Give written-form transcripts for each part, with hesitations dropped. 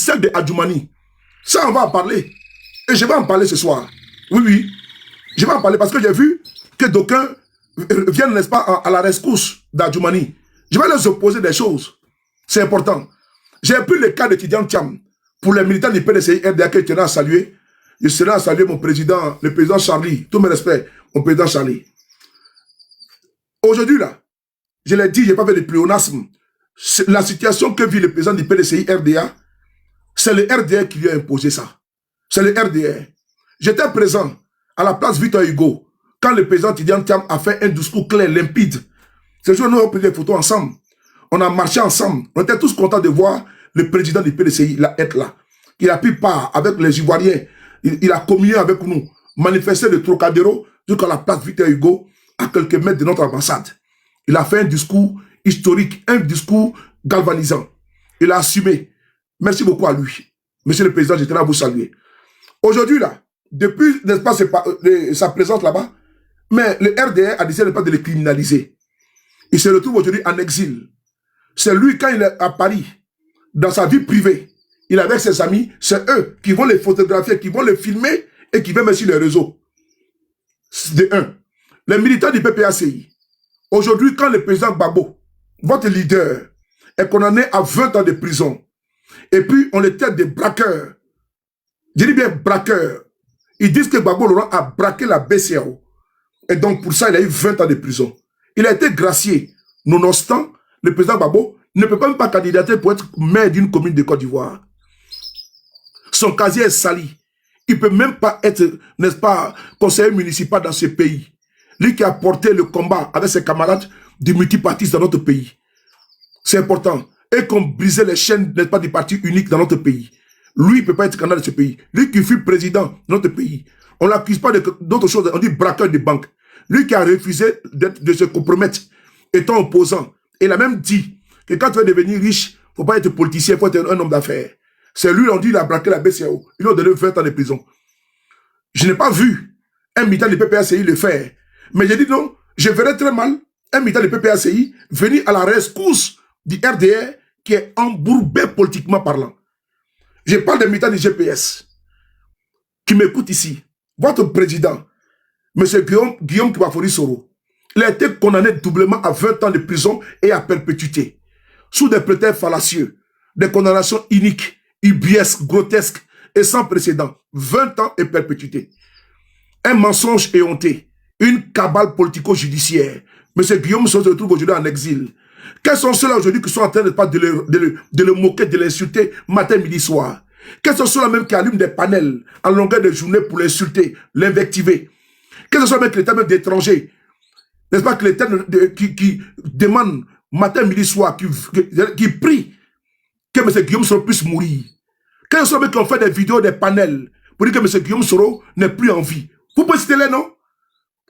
celle de Adjoumani. Ça, on va en parler. Et je vais en parler ce soir. Oui, oui. Je vais en parler parce que j'ai vu que d'aucuns viennent, n'est-ce pas, à la rescousse d'Adjoumani. Je vais leur opposer des choses. C'est important. J'ai pris le cas de Tidiane Thiam pour les militants du PDCI RDA que je tenais à saluer. Je serai à saluer mon président, le président Charlie. Tous mes respects, mon président Charlie. Aujourd'hui, là, je l'ai dit, je n'ai pas fait de pléonasme. La situation que vit le président du PDCI RDA, c'est le RDA qui lui a imposé ça. C'est le RDA. J'étais présent à la place Victor Hugo quand le président Tidiane Thiam a fait un discours clair, limpide. Ce jour, nous avons pris des photos ensemble. On a marché ensemble. On était tous contents de voir le président du PDCI être là. Il a pris part avec les Ivoiriens. Il a communié avec nous, manifesté de Trocadéro jusqu'à la place Victor Hugo, à quelques mètres de notre ambassade. Il a fait un discours historique, un discours galvanisant. Il a assumé. Merci beaucoup à lui. Monsieur le Président, j'étais là à vous saluer. Aujourd'hui, là, depuis, n'est-ce pas, sa présence là-bas, mais le RDR a décidé pas de le criminaliser. Il se retrouve aujourd'hui en exil. C'est lui, quand il est à Paris, dans sa vie privée, il est avec ses amis, c'est eux qui vont les photographier, qui vont les filmer et qui vont mettre sur les réseaux. De un. Les militants du PPACI. Aujourd'hui, quand le président Gbagbo, votre leader, est condamné à 20 ans de prison, et puis on le traite de braqueurs, je dis bien braqueurs, ils disent que Gbagbo Laurent a braqué la BCAO. Et donc pour ça, il a eu 20 ans de prison. Il a été gracié. Nonobstant, le président Gbagbo ne peut même pas candidater pour être maire d'une commune de Côte d'Ivoire. Son casier est sali. Il ne peut même pas être, n'est-ce pas, conseiller municipal dans ce pays. Lui qui a porté le combat avec ses camarades du multipartisme dans notre pays. C'est important. Et qu'on brisait les chaînes, n'est-ce pas, du parti unique dans notre pays. Lui, il ne peut pas être candidat de ce pays. Lui qui fut président de notre pays. On ne l'accuse pas d'autre chose. On dit braqueur de banque. Lui qui a refusé de se compromettre étant opposant. Et il a même dit que quand tu veux devenir riche, il ne faut pas être politicien, il faut être un homme d'affaires. C'est lui, on dit, il a braqué la BCAO. Il a donné 20 ans de prison. Je n'ai pas vu un militant du PPACI le faire. Mais j'ai dit non, je verrais très mal un militant du PPACI venir à la rescousse du RDR qui est embourbé politiquement parlant. Je parle des militants du GPS qui m'écoutent ici. Votre président, M. Guillaume Kibafori Soro, il a été condamné doublement à 20 ans de prison et à perpétuité, sous des prétextes fallacieux, des condamnations iniques, ubuesques, grotesques et sans précédent. 20 ans et perpétuité. Un mensonge éhonté, une cabale politico-judiciaire. M. Guillaume Soro se retrouve aujourd'hui en exil. Quels sont ceux-là aujourd'hui qui sont en train de le moquer, de l'insulter matin, midi, soir? Quels sont ceux-là même qui allument des panels en longueur de journée pour l'insulter, l'invectiver? Quels sont ceux-là même d'étrangers? N'est-ce pas que l'État qui demande matin, midi, soir, qui prie que M. Guillaume Soro puisse mourir? Quels sont ceux qui ont fait des vidéos, des panels pour dire que M. Guillaume Soro n'est plus en vie? Vous pouvez citer les noms?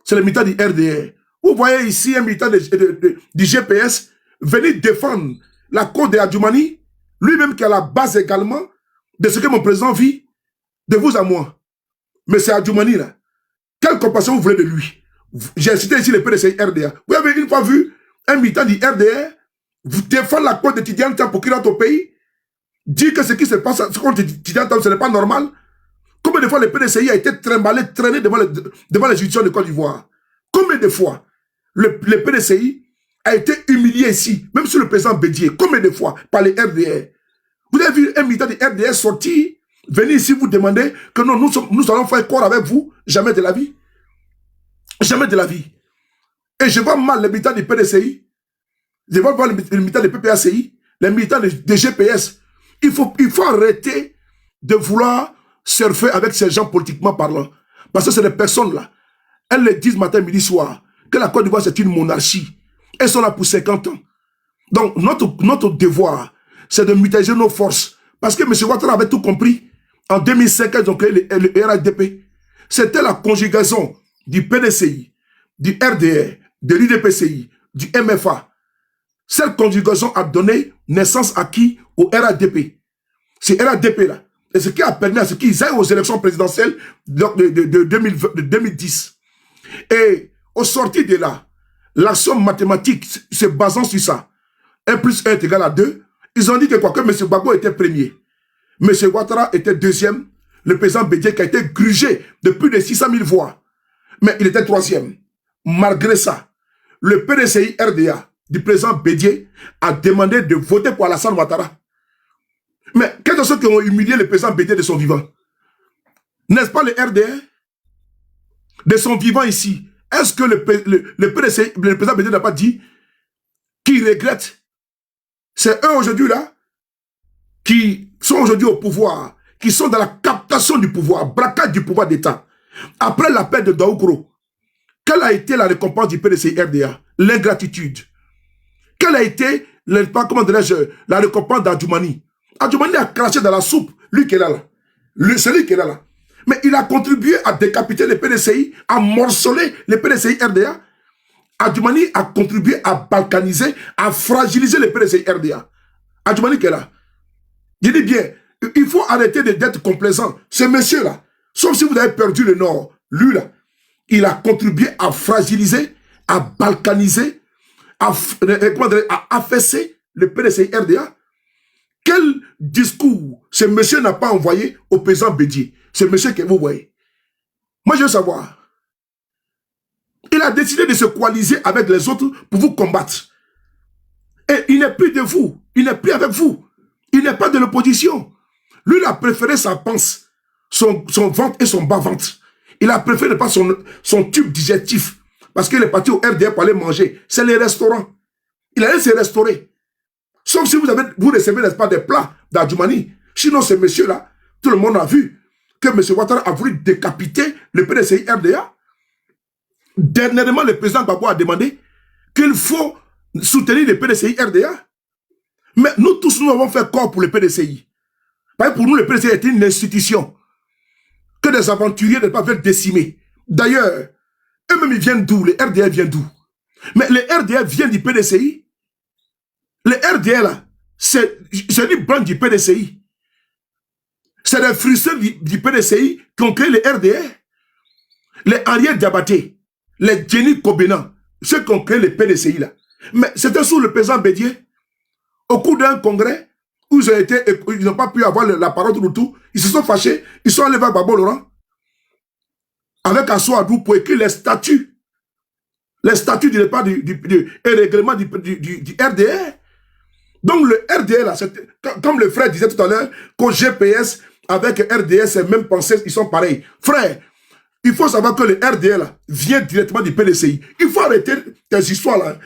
C'est le militant du RDR. Vous voyez ici un militant du GPS venir défendre la cause de Adjoumani, lui-même qui est à la base également de ce que mon président vit, de vous à moi. Mais c'est Adjoumani là. Quelle compassion vous voulez de lui? J'ai cité ici le PDCI RDA. Vous avez une fois vu un militant du RDA vous défendre la cause de Tidiane Thiam pour qu'il rentre au pays? Dire que ce qui se passe contre Tidiane Thiam, ce n'est pas normal? Combien de fois le PDCI a été traîné devant les juridictions de Côte d'Ivoire? Combien de fois le PDCI a été humilié ici, même sur le président Bédier? Combien de fois par les RDR? Vous avez vu un militant du RDR sortir, venir ici vous demander que non, nous allons faire corps avec vous? Jamais de la vie. Jamais de la vie. Et je vois mal les militants du PDCI, je vois mal les militants du PPACI, les militants des GPS. Il faut arrêter de vouloir surfer avec ces gens politiquement parlant. Parce que c'est des personnes là. Elles le disent matin, midi, soir, que la Côte d'Ivoire c'est une monarchie. Elles sont là pour 50 ans. Donc notre devoir, c'est de mutualiser nos forces. Parce que M. Ouattara avait tout compris. En 2005, ils ont créé le RADP. C'était la conjugaison du PDCI, du RDR, de l'IDPCI, du MFA. Cette conjugaison a donné naissance à qui? Au RADP. C'est RADP là. Et ce qui a permis à ce qu'ils aillent aux élections présidentielles de 2010. Et au sortir de là, l'action mathématique se basant sur ça, 1 plus 1 est égal à 2, ils ont dit que quoi que M. Gbagbo était premier. M. Ouattara était deuxième. Le président Bédié qui a été grugé de plus de 600 000 voix. Mais il était troisième. Malgré ça, le PDCI RDA du président Bédié a demandé de voter pour Alassane Ouattara. Mais quels sont ceux qui ont humilié le président Bédié de son vivant? N'est-ce pas le RDA? De son vivant ici. Est-ce que le PDCI, le président Bédié n'a pas dit qu'il regrette? C'est eux aujourd'hui là qui sont aujourd'hui au pouvoir, qui sont dans la captation du pouvoir, braquage du pouvoir d'État. Après l'appel de Daoukro, quelle a été la récompense du PDCI RDA? L'ingratitude. Quelle a été, comment dirais-je, la récompense d'Adjoumani? Adjoumani a craché dans la soupe, lui qui est là. Celui qui est là. Mais il a contribué à décapiter le PDCI, à morceler le PDCI RDA. Adjoumani a contribué à balkaniser, à fragiliser le PDCI RDA. Adjoumani qui est là. Je dis bien, il faut arrêter d'être complaisant. Ce monsieur-là, sauf si vous avez perdu le Nord, lui là, il a contribué à fragiliser, à balkaniser, à affaisser le PDCI RDA. Quel discours ce monsieur n'a pas envoyé au président Bédié? Ce monsieur que vous voyez. Moi, je veux savoir. Il a décidé de se coaliser avec les autres pour vous combattre. Et il n'est plus de vous. Il n'est plus avec vous. Il n'est pas de l'opposition. Lui, il a préféré sa panse, son ventre et son bas-ventre. Il a préféré pas son tube digestif. Parce qu'il est parti au RDA pour aller manger. C'est les restaurants. Il allait se restaurer. Sauf si vous recevez, n'est-ce pas, des plats d'Adjoumani. Sinon, ce monsieur-là, tout le monde a vu que M. Ouattara a voulu décapiter le PDCI RDA. Dernièrement, le président Gbagbo a demandé qu'il faut soutenir le PDCI RDA. Mais nous tous, nous avons fait corps pour le PDCI. Parce que pour nous, le PDCI est une institution que des aventuriers ne peuvent pas décimer. D'ailleurs, eux-mêmes, ils viennent d'où? Les RDA viennent d'où? Mais les RDA viennent du PDCI. Les RDA, là, c'est une branche du PDCI. C'est les frustrés du PDCI qui ont créé les RDA. Les Ariel Diabaté, les Jenny Kobena, ceux qui ont créé les PDCI, là. Mais c'était sous le président Bédié. Au cours d'un congrès, où ils n'ont pas pu avoir la parole de tout, ils se sont fâchés, ils sont allés vers Babo Laurent, avec Assou Adou pour écrire les statuts du départ et règlement du RDA. Donc le RDA, là, comme le frère disait tout à l'heure, qu'au GPS, avec RDA, c'est même pensée, ils sont pareils. Frère, il faut savoir que le RDA, là, vient directement du PDCI. Il faut arrêter tes histoires, là.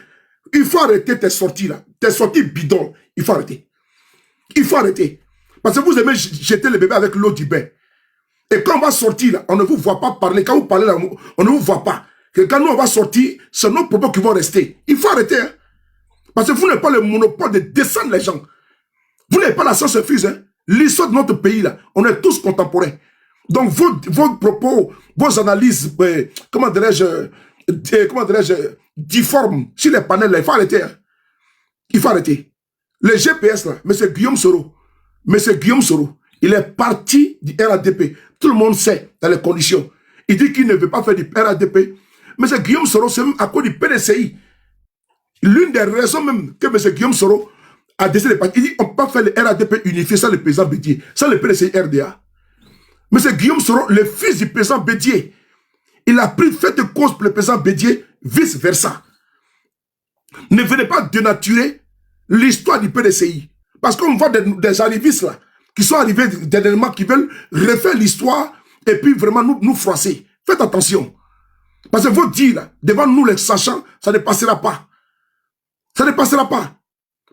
Il faut arrêter tes sorties, là. Tes sorties bidons. Il faut arrêter. Il faut arrêter. Parce que vous aimez jeter le bébé avec l'eau du bain. Et quand on va sortir, là, on ne vous voit pas parler. Quand vous parlez, là, on ne vous voit pas. Que quand nous, on va sortir, c'est nos propos qui vont rester. Il faut arrêter. Hein? Parce que vous n'avez pas le monopole de descendre les gens. Vous n'avez pas la science-fuse. Hein? L'histoire de notre pays, là, on est tous contemporains. Donc, vos propos, vos analyses, comment dirais-je, difformes sur les panels, là, il faut arrêter. Hein? Il faut arrêter. Le GPS, là, M. Guillaume Soro, il est parti du RADP. Tout le monde sait dans les conditions. Il dit qu'il ne veut pas faire du RADP. M. Guillaume Soro, c'est même à cause du PDCI. L'une des raisons même que M. Guillaume Soro a décidé de partir, il dit on ne peut pas faire le RADP unifié sans le président Bédié, sans le PDCI RDA. M. Guillaume Soro, le fils du président Bédié, il a pris fait de cause pour le président Bédié, vice-versa. Ne venez pas dénaturer l'histoire du PDCI. Parce qu'on voit des arrivistes là, qui sont arrivés dernièrement, qui veulent refaire l'histoire et puis vraiment nous froisser. Faites attention. Parce que vous dire là, devant nous les sachants, ça ne passera pas. Ça ne passera pas.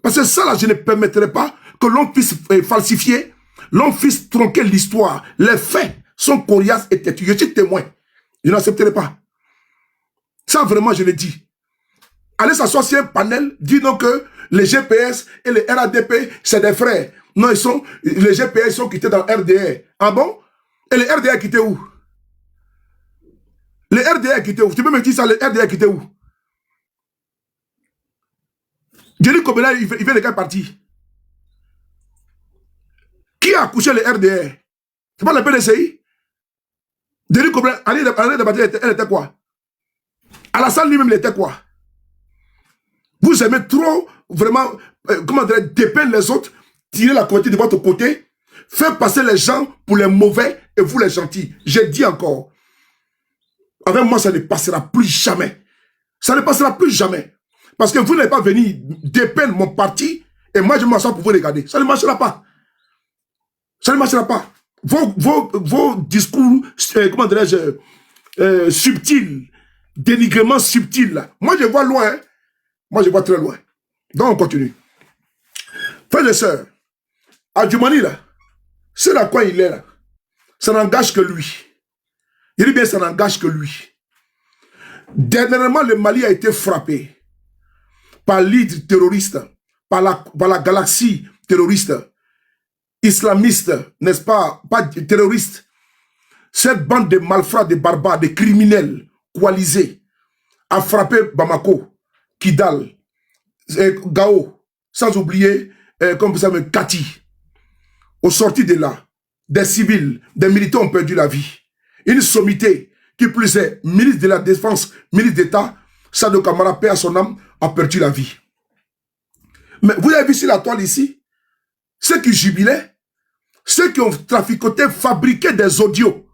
Parce que ça là, je ne permettrai pas que l'on puisse falsifier, l'on puisse tronquer l'histoire. Les faits sont coriaces et têtus. Je suis témoin. Je n'accepterai pas. Ça vraiment, je le dis. Allez s'asseoir sur un panel, dis donc que les GPS et les RADP, c'est des frères. Non, les GPS sont quittés dans le RDA. Ah bon? Et les RDA quittés où? Les RDA quittés où? Tu peux me dire ça, les RDA quittés où? Jenny Kobena, il vient de quel parti? Qui a accouché les RDA? C'est pas le PDCI? Jenny Kobena, elle était quoi? Alassane lui-même, il était quoi? Vous aimez trop, vraiment, comment dire, dépeindre les autres, tirer la côté de votre côté. Faire passer les gens pour les mauvais et vous les gentils. J'ai dit encore. Avec moi, ça ne passera plus jamais. Ça ne passera plus jamais. Parce que vous n'êtes pas venu dépeindre mon parti et moi je m'assois pour vous regarder. Ça ne marchera pas. Ça ne marchera pas. Vos discours, comment dirais-je, subtils, dénigrement subtil, là. Moi je vois loin. Hein. Moi je vois très loin. Donc on continue. Frères et sœurs, Adjumani là, c'est là quoi il est là. Ça n'engage que lui. Il dit bien ça n'engage que lui. Dernièrement, le Mali a été frappé par l'hydre terroriste, par la galaxie terroriste, islamiste, n'est-ce pas, pas terroriste. Cette bande de malfrats, de barbares, de criminels coalisés a frappé Bamako, Kidal, Gao, sans oublier, comme vous savez, Kati. Au sorti de là, des civils, des militaires ont perdu la vie. Une sommité, qui plus est, ministre de la Défense, ministre d'État, Sadou Kamara, paix à son âme, a perdu la vie. Mais vous avez vu sur la toile ici, ceux qui jubilaient, ceux qui ont traficoté, fabriqué des audios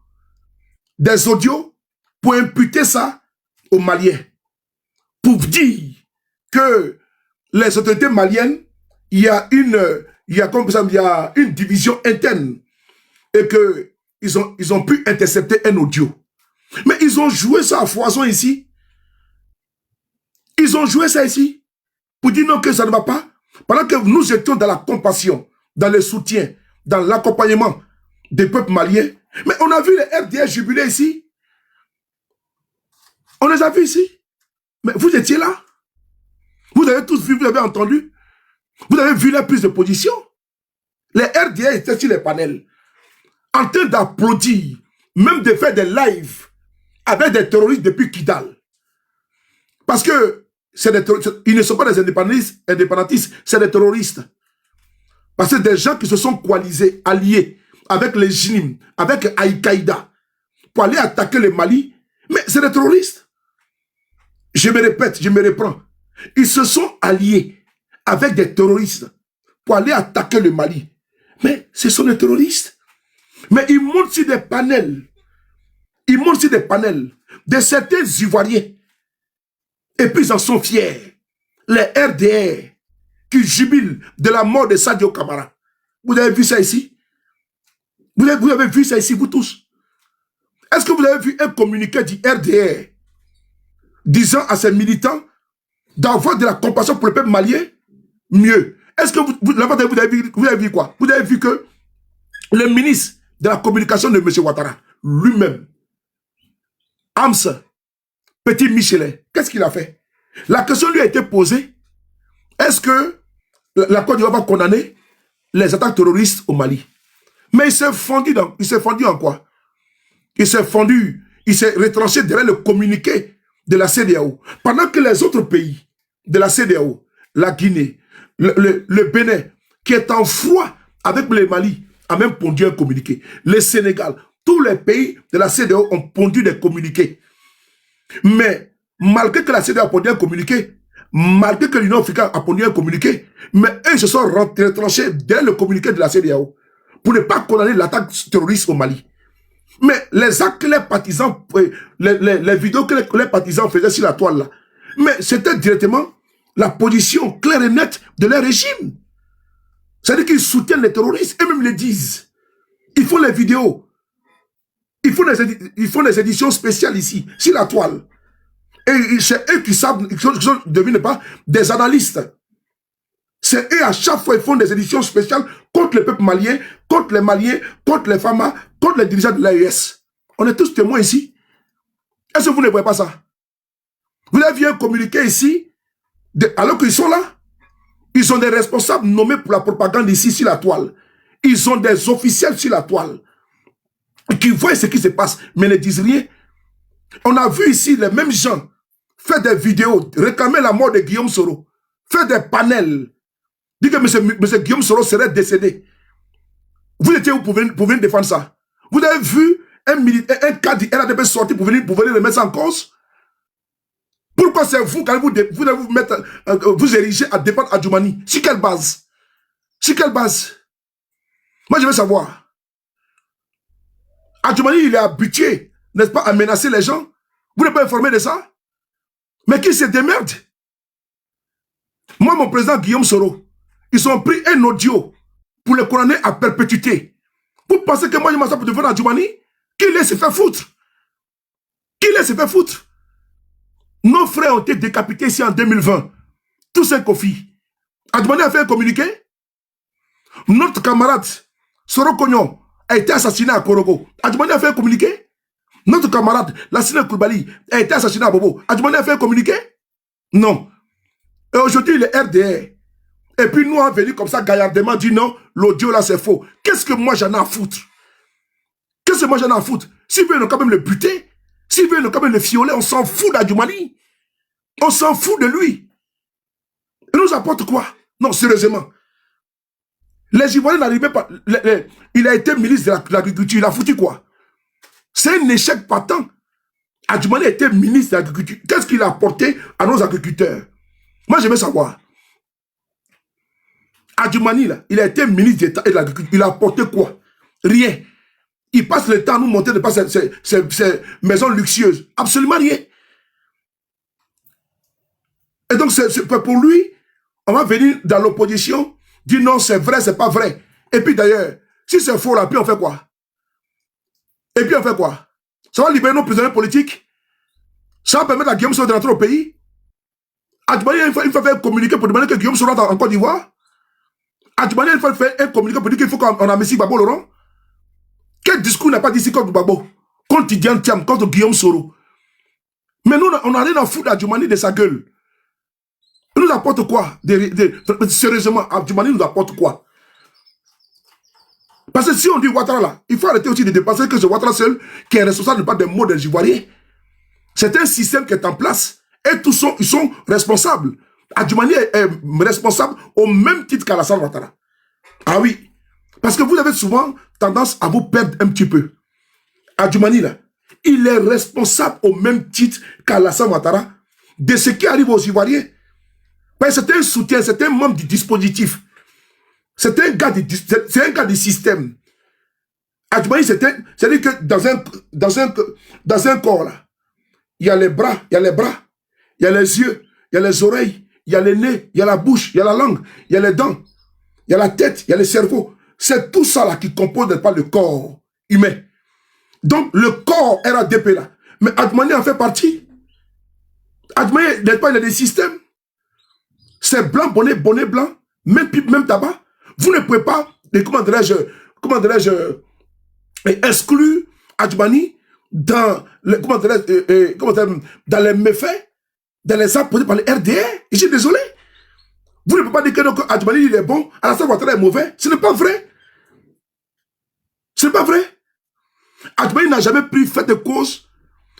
pour imputer ça aux Maliens, pour dire que les autorités maliennes, il y a une division interne et que ils ont pu intercepter un audio. Mais ils ont joué ça à foison ici. Ils ont joué ça ici pour dire non que ça ne va pas. Pendant que nous étions dans la compassion, dans le soutien, dans l'accompagnement des peuples maliens. Mais on a vu les RDS jubiler ici. On les a vus ici. Mais vous étiez là. Vous avez tous vu, vous avez entendu. Vous avez vu la prise de position. Les RDS étaient sur les panels, en train d'applaudir, même de faire des lives avec des terroristes depuis Kidal. Parce que ils ne sont pas des indépendantistes, c'est des terroristes. Parce que des gens qui se sont coalisés, alliés avec les JNIM, avec Al-Qaïda, pour aller attaquer le Mali, mais c'est des terroristes. Je me répète, je me reprends. Ils se sont alliés avec des terroristes pour aller attaquer le Mali. Mais ce sont des terroristes. Mais ils montent sur des panels. Ils montent sur des panels de certains Ivoiriens. Et puis ils en sont fiers. Les RDR qui jubilent de la mort de Sadio Kamara. Vous avez vu ça ici? Vous avez vu ça ici, vous tous? Est-ce que vous avez vu un communiqué du RDR disant à ses militants d'avoir de la compassion pour le peuple malien? Mieux. Est-ce que vous avez vu quoi? Vous avez vu que le ministre de la communication de M. Ouattara, lui-même, Hams, Petit Michelet, qu'est-ce qu'il a fait? La question lui a été posée, est-ce que la Côte d'Ivoire va condamner les attaques terroristes au Mali? Mais il s'est fondu en quoi? Il s'est retranché derrière le communiqué de la CEDEAO. Pendant que les autres pays de la CEDEAO, la Guinée, le Bénin, qui est en froid avec le Mali, a même pondu un communiqué. Le Sénégal, tous les pays de la CEDEAO ont pondu des communiqués. Mais malgré que la CEDEAO a pondu un communiqué, malgré que l'Union africaine a pondu un communiqué, mais eux ils se sont retranchés derrière le communiqué de la CEDEAO pour ne pas condamner l'attaque terroriste au Mali. Mais les actes que les partisans, les vidéos que les partisans faisaient sur la toile là, mais c'était directement la position claire et nette de leur régime. C'est-à-dire qu'ils soutiennent les terroristes, et même ils le disent. Ils font les vidéos. Ils font des éditions spéciales ici, sur la toile. Et c'est eux qui savent, qui sont devenus pas des analystes. C'est eux à chaque fois, ils font des éditions spéciales contre le peuple malien, contre les Maliens, contre les FAMA, contre les dirigeants de l'AES. On est tous témoins ici. Est-ce que vous ne voyez pas ça? Vous avez vu un communiqué ici, alors qu'ils sont là. Ils ont des responsables nommés pour la propagande ici sur la toile. Ils ont des officiels sur la toile qui voient ce qui se passe, mais ne disent rien. On a vu ici les mêmes gens faire des vidéos, réclamer la mort de Guillaume Soro, faire des panels, dire que M. Guillaume Soro serait décédé. Vous étiez où pour venir défendre ça? Vous avez vu un cas du RADP sortir pour venir le mettre en cause? Pourquoi c'est vous, quand vous devez vous ériger à défendre Adjumani? Sur quelle base? Sur quelle base? Moi, je veux savoir. Adjoumani, il est habitué, n'est-ce pas, à menacer les gens. Vous n'êtes pas informé de ça? Mais qui se démerde? Moi, mon président Guillaume Soro, ils ont pris un audio pour le condamner à perpétuité. Vous pensez que moi, je m'assois pour devenir Adjoumani? Qui laisse se faire foutre? Qui laisse se faire foutre? Nos frères ont été décapités ici en 2020. Tous ces Kofi. Adjoumani a fait un communiqué. Notre camarade Soro Kognon a été assassiné à Korogo. Adjoumani a fait un communiqué. Notre camarade Lassina Koulibaly a été assassiné à Bobo. Adjoumani a fait un communiqué? Non. Et aujourd'hui, il est RDR. Et puis nous, on est venu comme ça, gaillardement, dit non, l'audio là, c'est faux. Qu'est-ce que moi j'en ai à foutre? Qu'est-ce que moi j'en ai à foutre? S'ils veulent quand même le buter, s'ils veulent quand même le fioler, on s'en fout d'Adjoumani. On s'en fout de lui. Il nous apporte quoi? Non, sérieusement. Les Ivoiriens n'arrivaient pas. Il a été ministre de l'Agriculture. Il a foutu quoi? C'est un échec patent. Adjoumani a été ministre de l'Agriculture. Qu'est-ce qu'il a apporté à nos agriculteurs? Moi, je veux savoir. Adjoumani, là, il a été ministre d'État et de l'Agriculture. Il a apporté quoi? Rien. Il passe le temps à nous monter de pas ces maisons luxueuses. Absolument rien. Et donc, pour lui, on va venir dans l'opposition, dire non, c'est vrai, c'est pas vrai. Et puis d'ailleurs, si c'est faux, là, puis on fait quoi? Et puis on fait quoi? Ça va libérer nos prisonniers politiques? Ça va permettre à Guillaume Soro de rentrer au pays? Adjoumani, il faut faire un communiqué pour demander que Guillaume Soro rentre en Côte d'Ivoire? Adjoumani, il faut faire un communiqué pour dire qu'il faut qu'on amnistie Gbagbo Laurent? Quel discours n'a pas dit ici contre Gbagbo? Contre Tidiane Thiam, contre Guillaume Soro? Mais nous, on n'a rien à foutre d'Adjoumani de sa gueule. Il nous apporte quoi? Sérieusement, Adjoumani nous apporte quoi? Parce que si on dit Ouattara là, il faut arrêter aussi de dépasser que c'est Ouattara seul qui est responsable de pas des mots des Ivoiriens. C'est un système qui est en place et tous ils sont responsables. Adjoumani est responsable au même titre qu'Alassane Ouattara. Ah oui. Parce que vous avez souvent tendance à vous perdre un petit peu. Adjoumani là, il est responsable au même titre qu'Alassane Ouattara de ce qui arrive aux Ivoiriens. C'est un soutien, c'est un membre du dispositif. C'est un gars du système. Adjoumani, c'est-à-dire que dans un corps, là, il y a les bras, il y a les yeux, il y a les oreilles, il y a le nez, il y a la bouche, il y a la langue, il y a les dents, il y a la tête, il y a le cerveau. C'est tout ça là qui compose pas le corps humain. Donc, le corps RADP là. Mais Adjoumani en fait partie. Adjoumani n'est pas, il a des systèmes. C'est blanc, bonnet blanc, même pipe, même tabac. Vous ne pouvez pas, comment dirais-je, exclure Adjoumani dans les méfaits, dans les actes posés par le RDR. Je suis désolé. Vous ne pouvez pas dire que Adjoumani il est bon, Alassane Ouattara est mauvais. Ce n'est pas vrai. Ce n'est pas vrai. Adjoumani n'a jamais pris fait de cause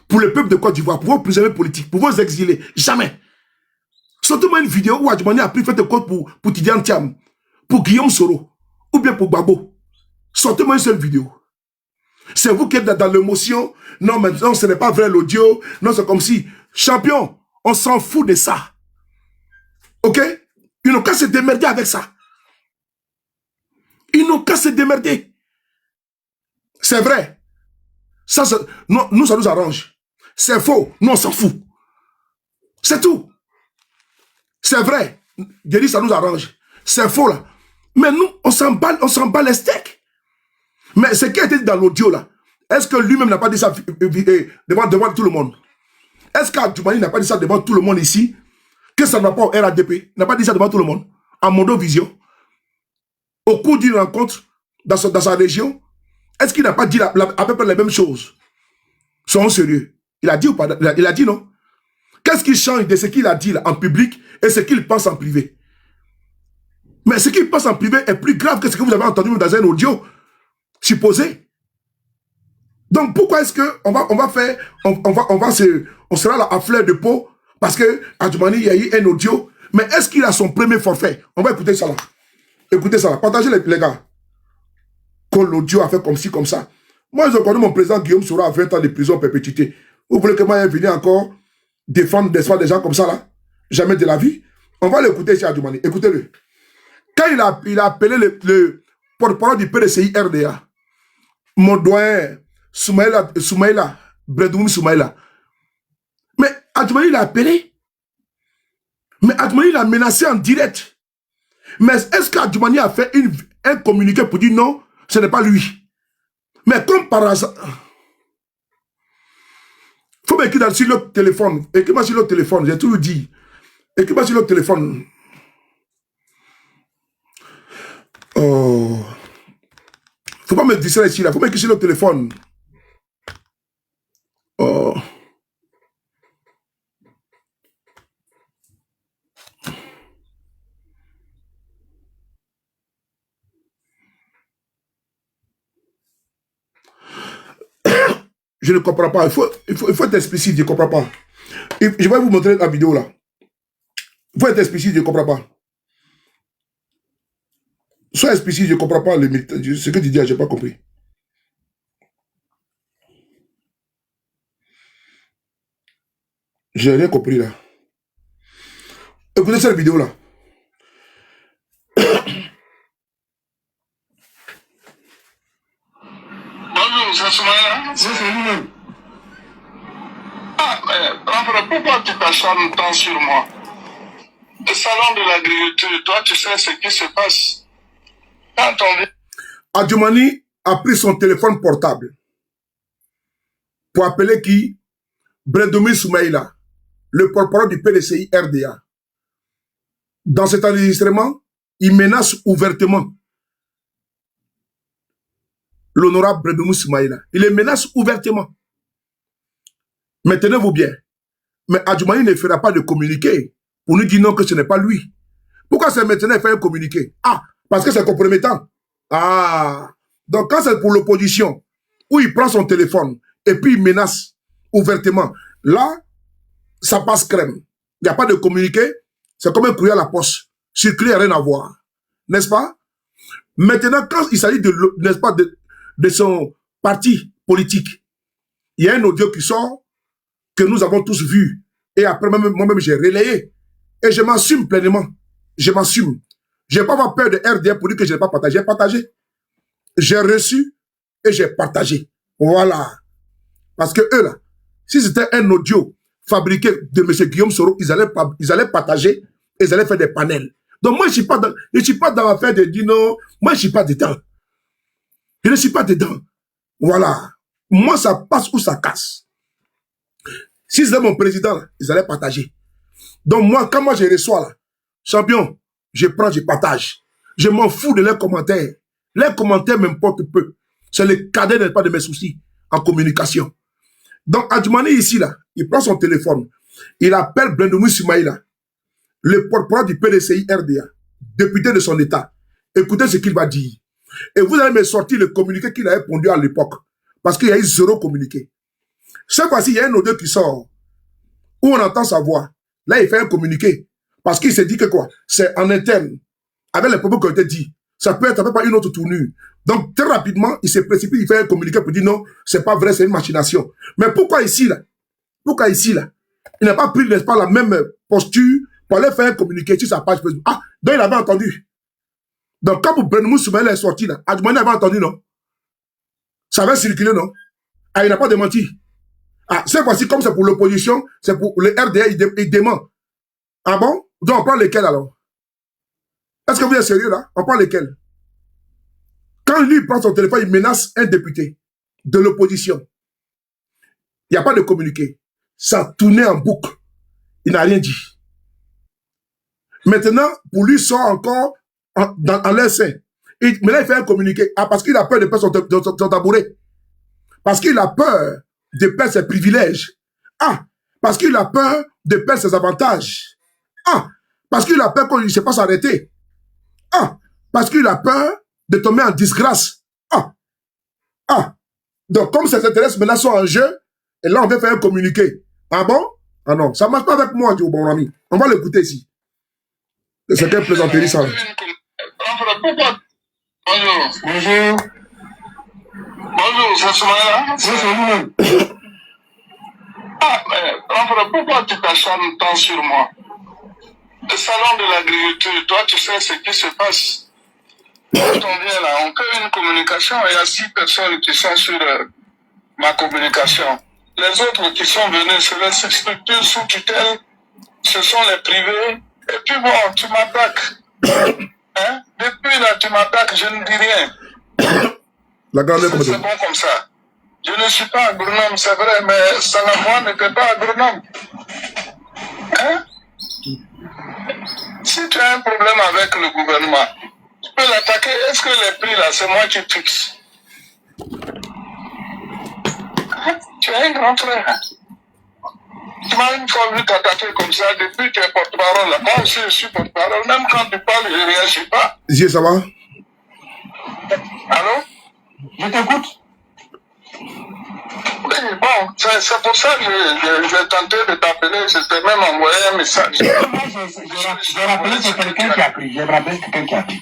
pour le peuple de Côte d'Ivoire, pour vos prisonniers politiques, pour vos exilés. Jamais. Sortez-moi une vidéo où Adjoumani a pris fait de cause pour Tidiane Thiam, pour Guillaume Soro, ou bien pour Gbagbo. Sortez-moi une seule vidéo. C'est vous qui êtes dans l'émotion. Non, mais non, ce n'est pas vrai l'audio. Non, c'est comme si. Champion, on s'en fout de ça. Ok? Ils n'ont qu'à se démerder avec ça. Ils n'ont qu'à se démerder. C'est vrai. Ça, nous, ça nous arrange. C'est faux. Nous, on s'en fout. C'est tout. C'est vrai. Guéri, ça nous arrange. C'est faux, là. Mais nous, on s'en bat les steaks. Mais ce qui a été dit dans l'audio, là, est-ce que lui-même n'a pas dit ça devant tout le monde? Est-ce qu'Adjoumani n'a pas dit ça devant tout le monde ici? Que ça ne va pas au RADP? Il n'a pas dit ça devant tout le monde? En Mondovision? Au cours d'une rencontre dans sa région? Est-ce qu'il n'a pas dit à peu près les mêmes choses? Soyons sérieux. Il a dit ou pas? Il a dit non? Qu'est-ce qui change de ce qu'il a dit là, en public et ce qu'il pense en privé? Mais ce qu'il pense en privé est plus grave que ce que vous avez entendu dans un audio supposé. Donc pourquoi est-ce on sera là à fleur de peau parce que Adjoumani, il y a eu un audio, mais est-ce qu'il a son premier forfait? On va écouter ça là. Écoutez ça là. Partagez les gars. Quand l'audio a fait comme ci, comme ça. Moi, j'ai connu mon président Guillaume Soro à 20 ans de prison perpétuité. Vous voulez que moi, je vienne encore défendre des gens comme ça là? Jamais de la vie. On va l'écouter ici, Adjoumani. Écoutez-le. Quand il a appelé porte-parole du PDCI RDA, mon doyen, Soumaïla, Bredoum Soumaïla. Mais Adjoumani l'a appelé. Mais Adjoumani l'a menacé en direct. Mais est-ce qu'Adjoumani a fait un communiqué pour dire non, ce n'est pas lui? Mais comme par hasard, il faut m'écrire sur le téléphone. Écris-moi sur le téléphone, j'ai toujours dit. Écris-moi sur le téléphone. Oh. Faut pas me distraire ici, là. Faut m'écrire sur le téléphone. Oh. Je ne comprends pas. Il faut être explicite, je ne comprends pas. Je vais vous montrer la vidéo là. Il faut être explicite, je ne comprends pas. Sois explicite, je ne comprends pas ce que tu dis, je n'ai pas compris. Je n'ai rien compris là. Écoutez cette vidéo là. Bonjour, c'est Soumaïla. C'est lui-même. Ah, mais pourquoi tu t'acharnes tant sur moi? Le salon de l'agriculture, toi, tu sais ce qui se passe. T'as entendu? Adjoumani a pris son téléphone portable pour appeler qui? Bredoumi Soumaïla, le porte-parole du PDCI RDA. Dans cet enregistrement, il menace ouvertement l'honorable Bredoumi Soumaïla. Il les menace ouvertement. Mais tenez-vous bien. Mais Adjoumani ne fera pas de communiqué pour nous dire non que ce n'est pas lui. Pourquoi c'est maintenant qu'il fait un communiqué? Ah, parce que c'est compromettant. Ah, donc quand c'est pour l'opposition, où il prend son téléphone et puis il menace ouvertement, là, ça passe crème. Il n'y a pas de communiqué, c'est comme un courrier à la poste. Circuler, rien à voir. N'est-ce pas? Maintenant, quand il s'agit de, n'est-ce pas, de son parti politique, il y a un audio qui sort que nous avons tous vu. Et après, moi-même, j'ai relayé. Et je m'assume pleinement. Je m'assume. Je n'ai pas avoir peur de RDA pour dire que je n'ai pas partagé. J'ai partagé. J'ai reçu et j'ai partagé. Voilà. Parce que eux, là, si c'était un audio fabriqué de M. Guillaume Soro, ils allaient partager et ils allaient faire des panels. Donc moi, je ne suis pas dans l'affaire de dire non. Moi, je ne suis pas dedans. Je ne suis pas dedans. Voilà. Moi, ça passe ou ça casse. Si c'était mon président, là, ils allaient partager. Donc moi, quand moi je reçois là, champion, je prends, je partage. Je m'en fous de leurs commentaires. Leurs commentaires m'importent peu. C'est le cadet, n'est pas de mes soucis en communication. Donc Adjoumani ici là, il prend son téléphone, il appelle Bredoumi Soumaïla, le porte-parole du PDCI RDA, député de son état. Écoutez ce qu'il va dire. Et vous allez me sortir le communiqué qu'il a répondu à l'époque. Parce qu'il y a eu 0 communiqué. Cette fois-ci, il y a un audio qui sort, où on entend sa voix. Là, il fait un communiqué. Parce qu'il s'est dit que quoi? C'est en interne. Avec les propos qui ont été dit. Ça peut être pas une autre tournure. Donc, très rapidement, il se précipite, il fait un communiqué pour dire non, c'est pas vrai, c'est une machination. Mais pourquoi ici, là? Pourquoi ici, là? Il n'a pas pris, n'est-ce pas, la même posture pour aller faire un communiqué sur sa page Facebook. Ah, donc il avait entendu. Donc, quand Bredoumi Soumaïla est sorti, là, Adjoumani avait entendu, non? Ça avait circulé, non? Ah, il n'a pas démenti. Ah, cette fois-ci, comme c'est pour l'opposition, c'est pour le RDA, il dément. Ah bon? Donc on prend lesquels alors? Est-ce que vous êtes sérieux là? On prend lesquels? Quand lui prend son téléphone, il menace un député de l'opposition. Il n'y a pas de communiqué. Ça tournait en boucle. Il n'a rien dit. Maintenant, pour lui sort encore en l'air sein. Mais là, il fait un communiqué. Ah, parce qu'il a peur de perdre son tabouret. Parce qu'il a peur de perdre ses privilèges. Ah, parce qu'il a peur de perdre ses avantages. Ah, parce qu'il a peur qu'on ne sait pas s'arrêter. Ah, parce qu'il a peur de tomber en disgrâce. Ah, ah. Donc, comme ses intérêts maintenant sont en jeu, et là, on va faire un communiqué. Ah bon? Ah non, ça ne marche pas avec moi, dit bon ami. On va l'écouter ici. C'est quelle plaisanterie ça? Bonjour. Bonjour. Bonjour, c'est Soumaïla. C'est lui-même. Ah, mais pourquoi tu t'acharnes tant sur moi? Le salon de l'agriculture, toi, tu sais ce qui se passe. quand on vient là, on fait une communication, il y a 6 personnes qui sont sur ma communication. Les autres qui sont venus, c'est les structures sous tutelle, ce sont les privés. Et puis bon, tu m'attaques. Hein? Depuis là, tu m'attaques, je ne dis rien. La grandeur comme C'est bon comme ça. Je ne suis pas agronome, c'est vrai, mais Salamouane n'était pas agronome. Hein? Si tu as un problème avec le gouvernement, tu peux l'attaquer. Est-ce que les prix là, c'est moi qui fixe? Hein? Tu es un grand frère. Tu m'as une fois vu t'attaquer comme ça, depuis tu es porte-parole là. Moi aussi je suis porte-parole, même quand tu parles, je ne réagis pas. Zier, ça va? Allô? Je t'écoute. Oui, bon, c'est pour ça que j'ai tenté de t'appeler, je t'ai même envoyé un message. J'ai rappelé c'est quelqu'un qui a pris. J'ai rappelé c'est quelqu'un qui a pris.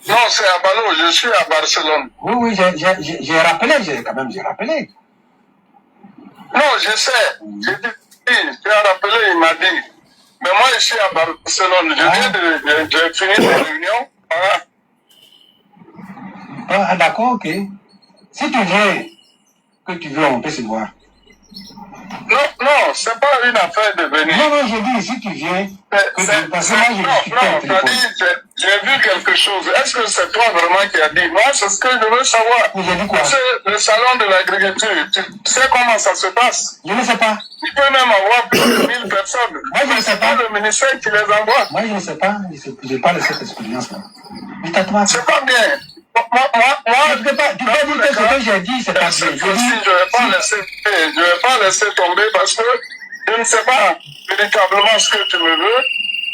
Non, c'est à Balo, je suis à Barcelone. Oui, j'ai rappelé, j'ai rappelé. Non, je sais. J'ai dit, tu as rappelé, il m'a dit. Mais moi, je suis à Barcelone. Je viens de finir la réunion. Voilà. Ah, d'accord, ok. Si tu viens, que tu veux, on peut se voir. Non, c'est pas une affaire de venir. Non, je dis, si tu viens, parce que moi, j'ai discuté au téléphone. J'ai vu quelque chose. Est-ce que c'est toi vraiment qui as dit? Moi, c'est ce que je veux savoir. J'ai dit quoi? C'est le salon de l'agriculture. Tu sais comment ça se passe? Je ne sais pas. Tu peux même avoir plus de 1000 personnes. Moi, je ne sais pas. Le ministère qui les envoie. Moi, je ne sais pas. Je n'ai pas cette expérience-là. C'est pas bien. Moi, tu peux pas dire que ce que j'ai dit, c'est pas bien. Je ne vais pas laisser tomber parce que je ne sais pas véritablement ce que tu me veux.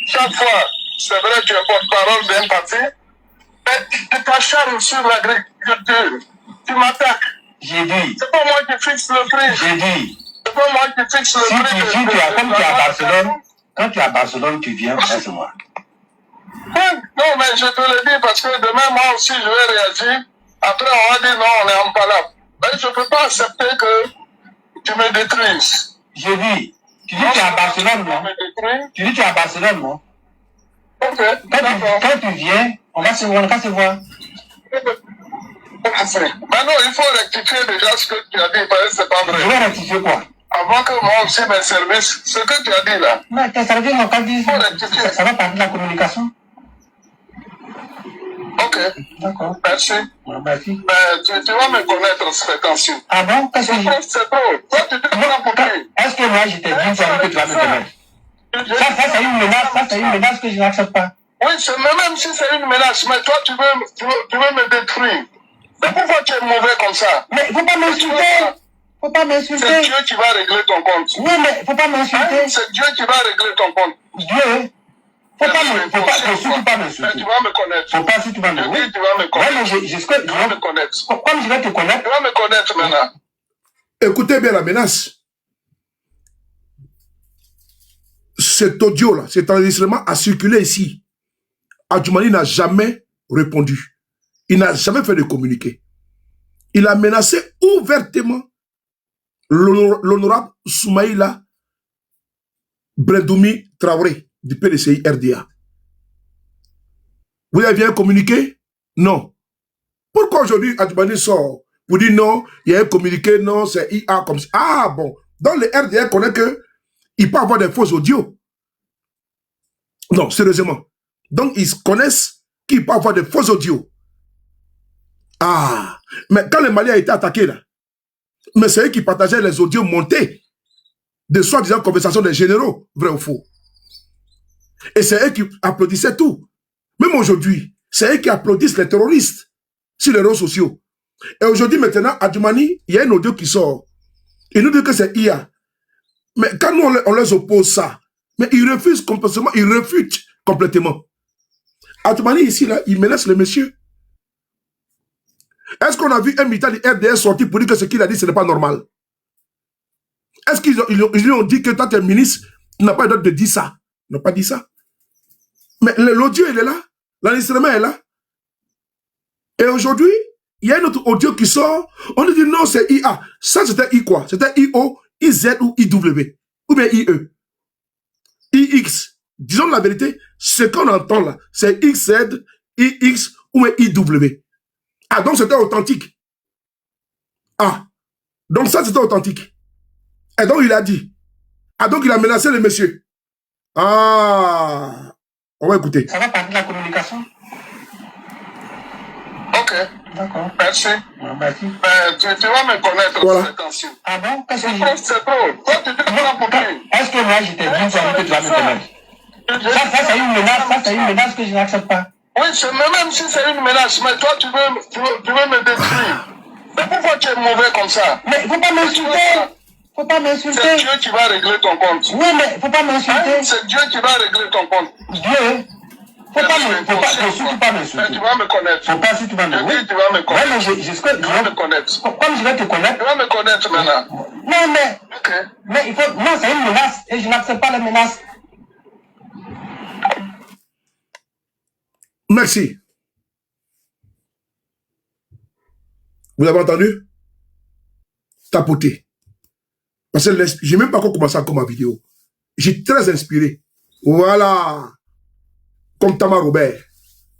Chaque fois, c'est vrai, tu es porte-parole d'un parti, mais tu t'acharnes sur l'agriculture. Tu m'attaques. J'ai dit. C'est pas moi qui fixe le prix. J'ai dit. C'est pas moi qui fixe le prix. Comme tu es à Barcelone, quand tu es à Barcelone, tu viens, on va se voir. Non, mais je te le dis parce que demain, moi aussi, je vais réagir. Après, on va dire non, on est en palabre. Mais je ne peux pas accepter que tu me détruises. J'ai dit. Tu dis que tu es à Barcelone, non? Tu dis que tu es à Barcelone, non? Ok, quand tu viens, on va se voir. Maintenant, il faut rectifier déjà ce que tu as dit, parce que c'est pas vrai. Je vais rectifier quoi? Avant que moi aussi mes services, ce que tu as dit là. Mais tes services n'ont pas dit. Ça va parler de la communication. Ok. D'accord. Merci. Merci. Mais tu vas me connaître ce temps-ci. Ah bon? Qu'est-ce que c'est trop. Toi, tu te prends pour qui? Est-ce que moi, je t'ai dit que tu vas me connaître? Ça, c'est une menace. Ça, c'est une menace que je n'accepte pas. Oui, même si c'est une menace, mais toi, tu veux me détruire. Mais pourquoi tu es mauvais comme ça? Mais il ne faut pas m'insulter. Faut pas m'insulter. C'est Dieu qui va régler ton compte. Oui, mais faut pas m'insulter. C'est Dieu qui va régler ton compte. Dieu. Faut surtout pas m'insulter. Tu vas me connaître. Faut pas, si tu vas me connaître. Tu vas me connaître. Ouais, mais tu vas me connaître. Comme je vais te connaître. Tu vas me connaître maintenant. Écoutez bien la menace. Cet audio-là, cet enregistrement a circulé ici. Adjoumani n'a jamais répondu. Il n'a jamais fait de communiqué. Il a menacé ouvertement l'honorable Soumaïla Brendoumi Traoré du PDCI RDA. Vous avez bien communiqué? Non. Pourquoi aujourd'hui Adjoumani sort pour dire non, il y a un communiqué, non, c'est IA comme ça. Ah bon, dans le RDA, on connaît qu'il peut avoir des faux audios. Non, sérieusement. Donc, ils connaissent qu'il peut avoir des faux audios. Ah, mais quand le Mali a été attaqué là, mais c'est eux qui partageaient les audios montés de soi-disant conversations des généraux, vrai ou faux. Et c'est eux qui applaudissaient tout. Même aujourd'hui, c'est eux qui applaudissent les terroristes sur les réseaux sociaux. Et aujourd'hui, maintenant, à Djoumani, il y a un audio qui sort. Il nous dit que c'est IA. Mais quand nous, on les oppose ça, mais ils refusent complètement, ils refutent complètement. À Djoumani, ici, là, il menace le monsieur. Est-ce qu'on a vu un militant du RDS sortir pour dire que ce qu'il a dit, ce n'est pas normal? Est-ce qu'ils lui ont dit que toi, tu es ministre, tu n'as pas le droit de dire ça? Ils n'ont pas dit ça. Mais l'audio, il est là. L'enregistrement est là. Et aujourd'hui, il y a un autre audio qui sort. On nous dit non, c'est IA. Ça, c'était I quoi? C'était IO, IZ ou IW. Ou bien IE. IX. Disons la vérité, ce qu'on entend là, c'est XZ, IX ou un IW. Ah, donc c'était authentique. Ah, donc ça c'était authentique. Et donc il a dit. Ah, donc il a menacé le monsieur. Ah, on va écouter. Ça va parler de la communication? Ok. D'accord. Merci. Merci. Tu vas me connaître Voilà. ces temps-ci. Ah bon? Qu'est-ce que C'est trop. Toi, tu te prends pour qui? Est-ce que moi je t'ai dit que tu vas me connaître? Ça c'est une menace, ça c'est une menace que je n'accepte pas. Oui, même si c'est une menace, mais toi, tu veux me détruire. Mais pourquoi tu es mauvais comme ça? Mais faut pas m'insulter. Faut pas m'insulter. C'est Dieu qui va régler ton compte. Oui, mais faut pas m'insulter. Hein? C'est Dieu qui va régler ton compte. Dieu. Faut surtout pas m'insulter. Mais tu vas me connaître. Faut pas si tu vas me connaître. Tu vas me connaître. Ouais, mais Tu vas me connaître. Comme je vais te connaître. Tu vas me connaître maintenant. Non, mais. Ok. Mais il faut. Non, c'est une menace. Et je n'accepte pas les menaces. Merci. Vous avez entendu? Tapoter. Parce que je n'ai même pas encore commencé encore ma vidéo. J'ai très inspiré. Voilà. Comme Tama Robert.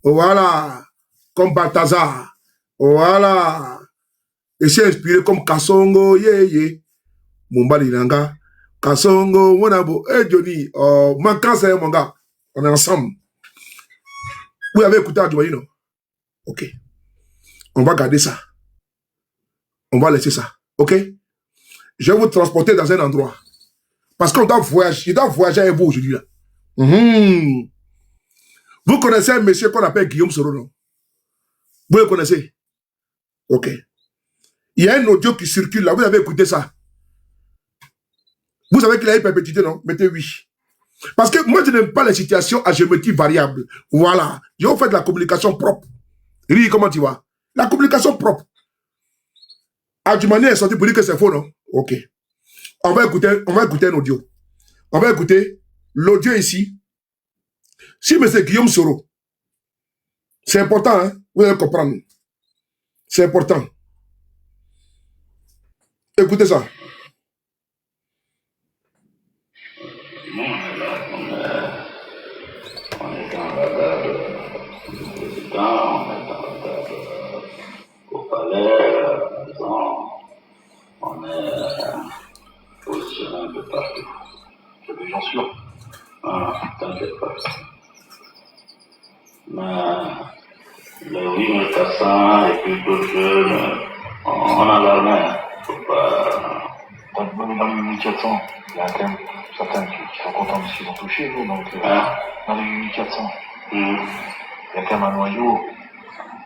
Voilà. Comme Balthazar. Voilà. Et c'est inspiré comme Kasongo. Mumba Lilanga. Kasongo. Monabo. Johnny. Manquant, c'est mon gars. On est ensemble. Vous avez écouté Adjoaï, non? Ok. On va garder ça. On va laisser ça. Ok? Je vais vous transporter dans un endroit. Parce qu'on doit voyager. Il doit voyager avec vous aujourd'hui. Là. Vous connaissez un monsieur qu'on appelle Guillaume Soro, non? Vous le connaissez? Ok. Il y a un audio qui circule là. Vous avez écouté ça? Vous savez qu'il a une perpétuité, non? Mettez oui. Parce que moi, je n'aime pas les situations à géométrie variable. Voilà. Je vais faire de la communication propre. Rie, comment tu vas? La communication propre. Adjumani est sorti pour dire que c'est faux, non? Ok. On va écouter un audio. On va écouter l'audio ici. Si M. Guillaume Soro, c'est important, hein? Vous allez comprendre. C'est important. Écoutez ça. On est dans la table du président, on est dans la table au palais, à la maison, on est positionné un peu partout. Il y a des gens sûrs. Ah, t'inquiète pas. Mais les 8400 et puis d'autres jeunes, on a l'armée. Faut pas. Dans les 8400, il y a quand même certains qui sont contents de ce qu'ils ont touché, vous, donc dans les 8400, il y a quand même un noyau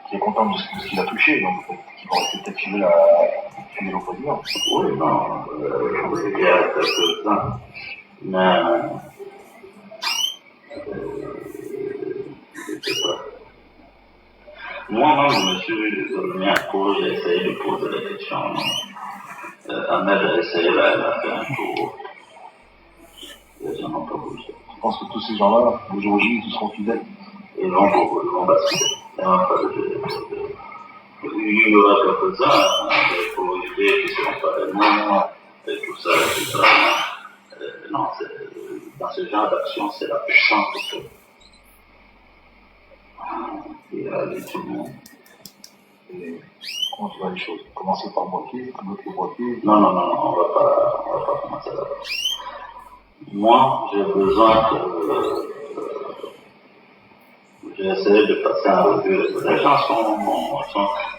qui est content de ce qu'il a touché, donc qui va peut-être filer l'opposition. Oui, non, il y a quelques-uns, mais je sais pas. Moi-même, je me suis remis à court, j'ai essayé de poser des questions. Ahmed a essayé, là, elle a fait un tour. Les gens n'ont pas bougé. Je pense que tous ces gens-là, le jour J, ils seront fidèles. Ils vont basculer. Il n'y aura pas de. Il y aura quelques-uns, des pauvretés qui ne seront pas les mêmes, et tout ça, tout ça. Non, dans ce genre d'action, c'est la puissance qui fait. Il y a tout le monde. Et comment tu vois les choses? Commencer par bloquer, l'autre le bloquer. Non, on va pas commencer là-bas. Moi, j'ai besoin que. J'ai essayé de passer en revue. Les gens sont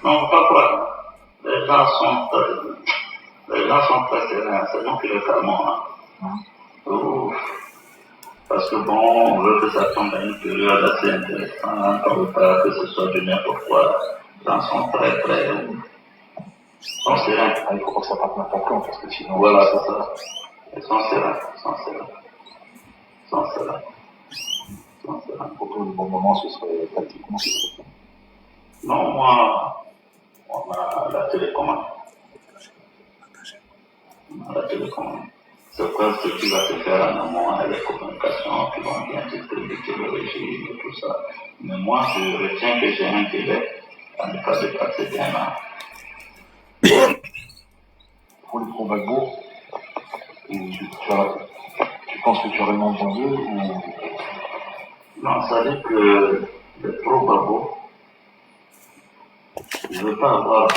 non, pas quoi. Les gens sont très sereins. C'est nous qui les calmons. Hein. Parce que bon, on veut que ça tombe à une période assez intéressante. On ne veut pas que ce soit du n'importe quoi. Les gens sont très sont sereins. Il faut pas que ça parte n'importe quand, parce que sinon. Voilà, c'est ça. Ils sont sereins. Pour toi, le bon moment, ce serait tactiquement, ce serait fait. Non, moi, on a la télécommande. C'est quoi ce qui va se faire en amont avec les communications qui vont bien distribuer le régime et tout ça. Mais moi, je retiens que j'ai un délai à ne pas dépasser d'un an. Pour les pro-Gbagbo, tu penses que tu aurais le monde dans eux ou... Non, ça veut dire que les pro-Gbagbo, ne veux pas avoir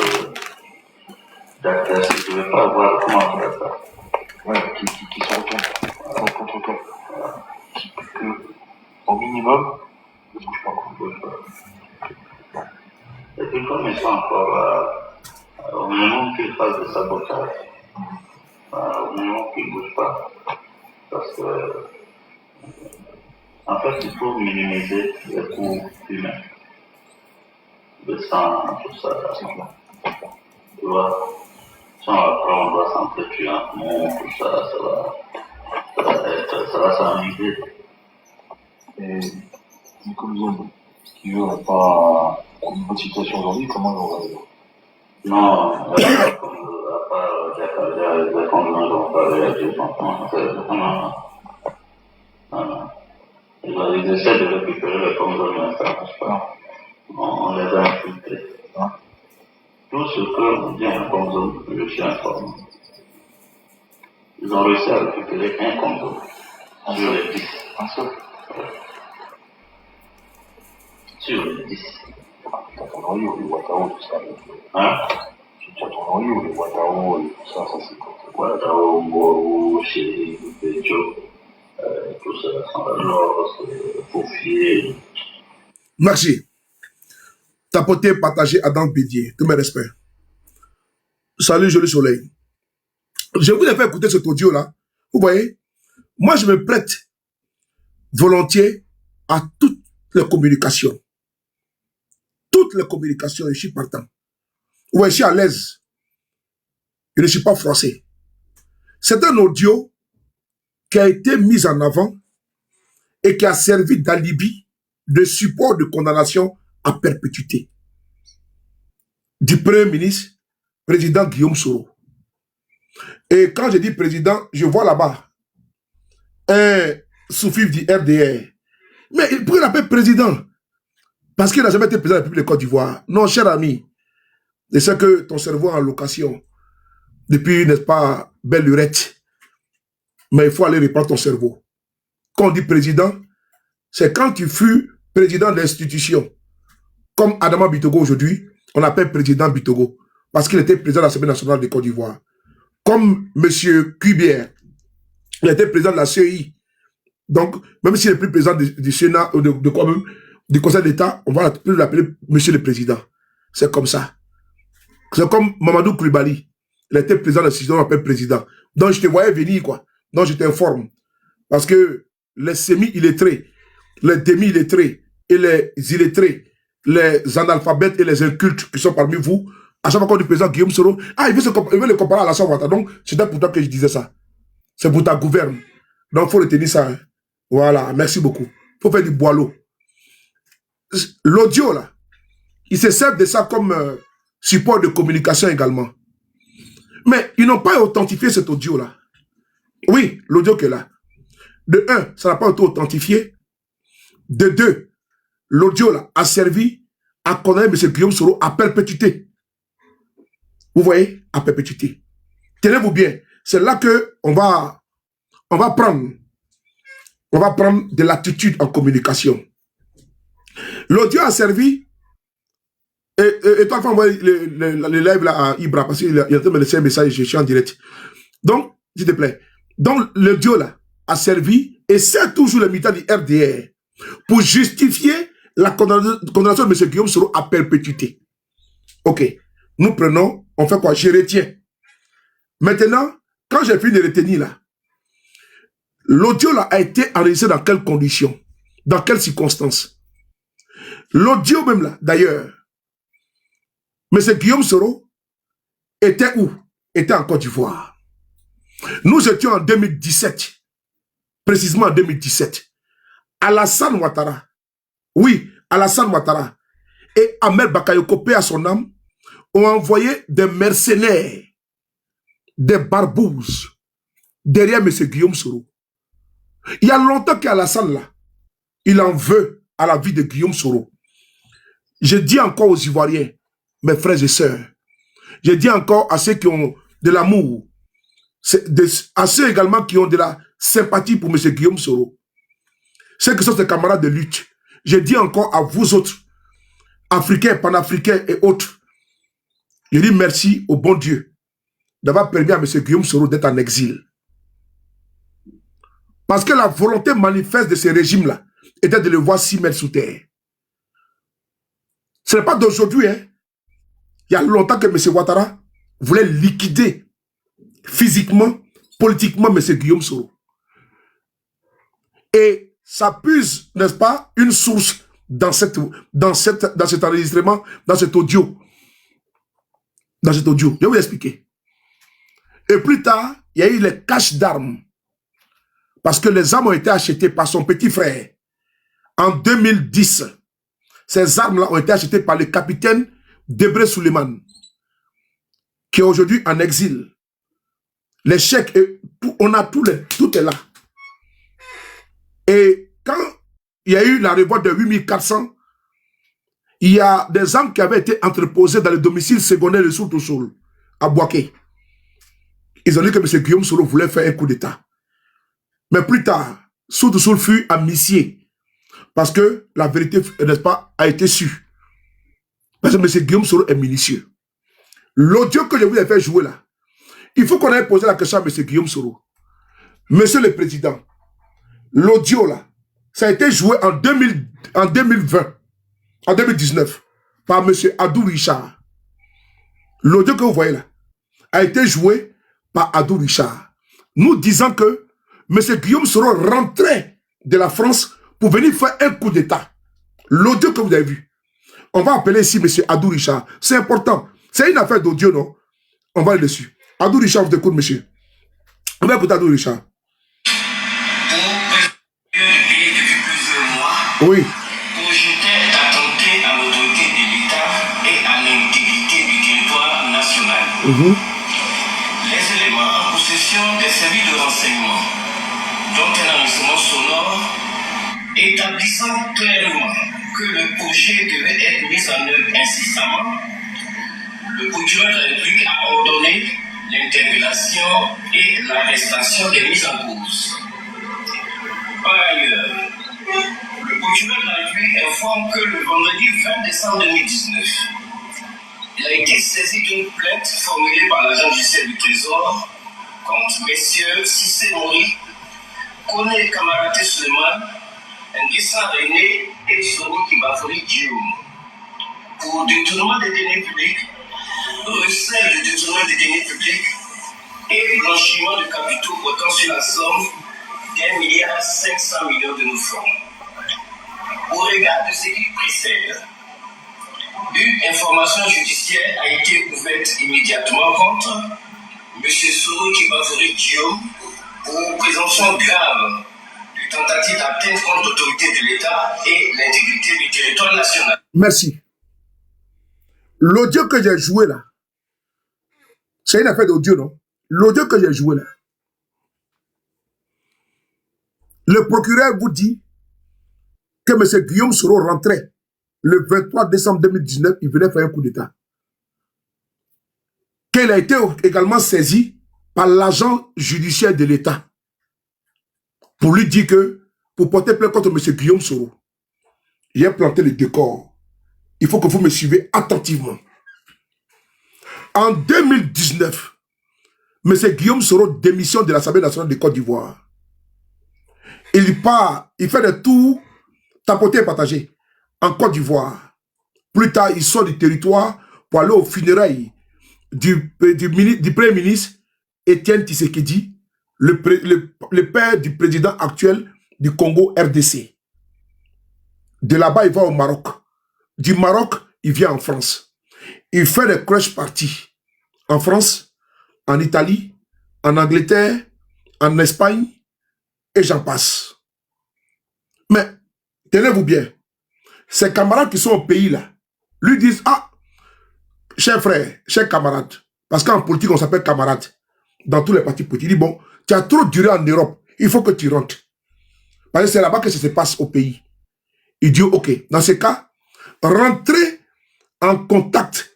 d'acteurs, je ne veux pas avoir, comment dire ça? Ouais, qui se retournent contre toi. Que, au minimum, ne bouge pas. Et puis comme ils sont encore au minimum qu'ils fassent des sabotages, au minimum qu'ils ne bougent pas, parce que en fait il faut minimiser les coûts humains, le sang, tout ça, tu vois, si on va s'entretuer en monde, tout ça, ça va s'amuser. Et comme zone, qui veut pas une bonne situation aujourd'hui, comment on va vivre? Non, à part des conjoints dont on parlait, non. Ils essaient de récupérer les conjoints, mais ça ne marche pas. On les a infiltrés. Tout ce que vous dites en conjoint, je suis informé. Ils ont réussi à récupérer un conjoint sur les 10. Un seul. Sur les 10. T'as ton noyau, les Watao, tout ça. Hein? Tu as ton noyau, les Watao, et tout ça, c'est quoi? Watao, Moro, chez Pédio, tout ça, Sandalor, Foufier. Merci. Tapoter, partager, Adam Bédier. Tous mes respects. Salut, joli soleil. Je vous ai fait écouter cet audio-là. Vous voyez, moi, je me prête volontiers à toutes les communications. Toutes les communications, je suis partant. Vous voyez, je suis à l'aise. Je ne suis pas français. C'est un audio qui a été mis en avant et qui a servi d'alibi, de support de condamnation à perpétuité du Premier ministre, président Guillaume Soro. Et quand je dis président, je vois là-bas un sous-fif du RDR. Mais pourquoi il l'appelle président? Parce qu'il n'a jamais été président de la République de Côte d'Ivoire. Non, cher ami, je sais que ton cerveau est en location depuis, n'est-ce pas, belle lurette. Mais il faut aller reprendre ton cerveau. Quand on dit président, c'est quand tu fus président d'institution. Comme Adama Bitogo aujourd'hui, on appelle président Bitogo. Parce qu'il était président de l'Assemblée nationale de Côte d'Ivoire. Comme M. Cubière, il était président de la CEI. Donc, même s'il n'est plus président du Sénat, ou de quoi même, du Conseil d'État, on va plus l'appeler Monsieur le Président. C'est comme ça. C'est comme Mamadou Koulibaly. Il était président de l'institution, on l'appelle président. Donc, je te voyais venir, quoi. Donc, je t'informe. Parce que les semi-illettrés, les demi-illettrés et les illettrés, les analphabètes et les incultes qui sont parmi vous, à chaque fois qu'on dit président Guillaume Soro, il veut le comparer à la Ouattara. Donc, c'était pour toi que je disais ça. C'est pour ta gouverne. Donc, il faut retenir ça. Hein. Voilà, merci beaucoup. Il faut faire du boileau. L'audio, là, ils se servent de ça comme support de communication également. Mais ils n'ont pas authentifié cet audio-là. Oui, l'audio qui est là. De un, ça n'a pas été authentifié. De deux, l'audio là a servi à condamner M. Guillaume Soro à perpétuité. Vous voyez, à perpétuité. Tenez-vous bien. C'est là que on va prendre de l'attitude en communication. L'audio a servi. Et toi, faut envoyer le live là à Ibra parce qu'il est en train de me laisser un message, je suis en direct. Donc, s'il te plaît. Donc, l'audio là a servi et c'est toujours le militant du RDR pour justifier la condamnation de M. Guillaume Soro à perpétuité. Ok. Nous prenons, on fait quoi? Je retiens. Maintenant, quand j'ai fini de retenir là, l'audio là a été enregistré dans quelles conditions? Dans quelles circonstances? L'audio même là, d'ailleurs, M. Guillaume Soro était où? Était en Côte d'Ivoire. Nous étions en 2017, précisément en 2017. Alassane Ouattara, oui, Alassane Ouattara et Ahmed Bakayoko, paix à son âme, ont envoyé des mercenaires, des barbouzes, derrière M. Guillaume Soro. Il y a longtemps qu'Alassane là, il en veut à la vie de Guillaume Soro. Je dis encore aux Ivoiriens, mes frères et sœurs, je dis encore à ceux qui ont de l'amour, à ceux également qui ont de la sympathie pour M. Guillaume Soro, ceux qui sont ses camarades de lutte, je dis encore à vous autres, Africains, panafricains et autres, Je dis merci au bon Dieu d'avoir permis à M. Guillaume Soro d'être en exil. Parce que la volonté manifeste de ce régime-là était de le voir s'y mettre sous terre. Ce n'est pas d'aujourd'hui, hein. Il y a longtemps que M. Ouattara voulait liquider physiquement, politiquement M. Guillaume Soro. Et ça puise, n'est-ce pas, une source dans cet enregistrement, dans cet audio. Dans cet audio. Je vais vous expliquer. Et plus tard, il y a eu les caches d'armes. Parce que les armes ont été achetées par son petit frère. En 2010, ces armes-là ont été achetées par le capitaine Debré Suleiman, qui est aujourd'hui en exil. Les chèques, on a tout est là. Et quand il y a eu la révolte de 8400, il y a des armes qui avaient été entreposées dans le domicile secondaire de Sourtousoul, à Boaké. Ils ont dit que M. Guillaume Soro voulait faire un coup d'État. Mais plus tard, Sourtousoul fut amnistié. Parce que la vérité, n'est-ce pas, a été sûre. Parce que M. Guillaume Soro est minutieux. L'audio que je vous ai fait jouer là, il faut qu'on ait posé la question à M. Guillaume Soro. Monsieur le Président, l'audio là, ça a été joué en 2020, en 2019, par M. Adou Richard. L'audio que vous voyez là, a été joué par Adou Richard. Nous disant que M. Guillaume Soro rentrait de la France pour venir faire un coup d'État. L'audio que vous avez vu. On va appeler ici M. Adou Richard. C'est important. C'est une affaire d'audio, non? On va aller dessus. Adou Richard, vous écoute, monsieur. On va écouter Adou Richard. Oui. Pour jeter d'attenter à l'autorité de l'État et à l'intégrité du territoire national. Les éléments en possession des services de renseignement, dont un enregistrement sonore, établissant clairement que le projet devait être mis en œuvre incessamment, le procureur de la République a ordonné l'interpellation et l'arrestation des mises en cause. Par ailleurs, le procureur de la République informe que le vendredi 20 décembre 2019, il a été saisi d'une plainte formulée par l'agent judiciaire du Trésor contre messieurs Cissé Mori, Kone Kamaraté Suleiman, Nguissa René et Soro Kibafori Guillaume pour détournement des deniers publics, recel de détournement des deniers publics et blanchiment de capitaux portant sur la somme d'1,5 milliard de nos francs. Au regard de ce qui précède, une information judiciaire a été ouverte immédiatement contre M. Soro Kibafori Guillaume pour présomption grave de tentative d'atteinte contre l'autorité de l'État et l'intégrité du territoire national. Merci. L'audio que j'ai joué là, c'est une affaire d'audio, non? L'audio que j'ai joué là, le procureur vous dit que M. Guillaume Soro rentrait le 23 décembre 2019, il venait faire un coup d'État. Qu'il a été également saisi par l'agent judiciaire de l'État pour lui dire que, pour porter plainte contre M. Guillaume Soro, il a planté le décor. Il faut que vous me suivez attentivement. En 2019, M. Guillaume Soro démissionne de l'Assemblée nationale de Côte d'Ivoire. Il part, il fait des tours, tapoter et partager en Côte d'Ivoire. Plus tard, il sort du territoire pour aller aux funérailles du Premier ministre Étienne Tshisekedi, le père du président actuel du Congo RDC. De là-bas, il va au Maroc. Du Maroc, il vient en France. Il fait des crash parties en France, en Italie, en Angleterre, en Espagne, et j'en passe. Mais, tenez-vous bien, ces camarades qui sont au pays là, lui disent, ah, cher frère, cher camarade, parce qu'en politique, on s'appelle camarade, dans tous les partis politiques, il dit, bon, tu as trop duré en Europe, il faut que tu rentres. Parce que c'est là-bas que ça se passe au pays. Il dit, ok, dans ce cas, rentrez en contact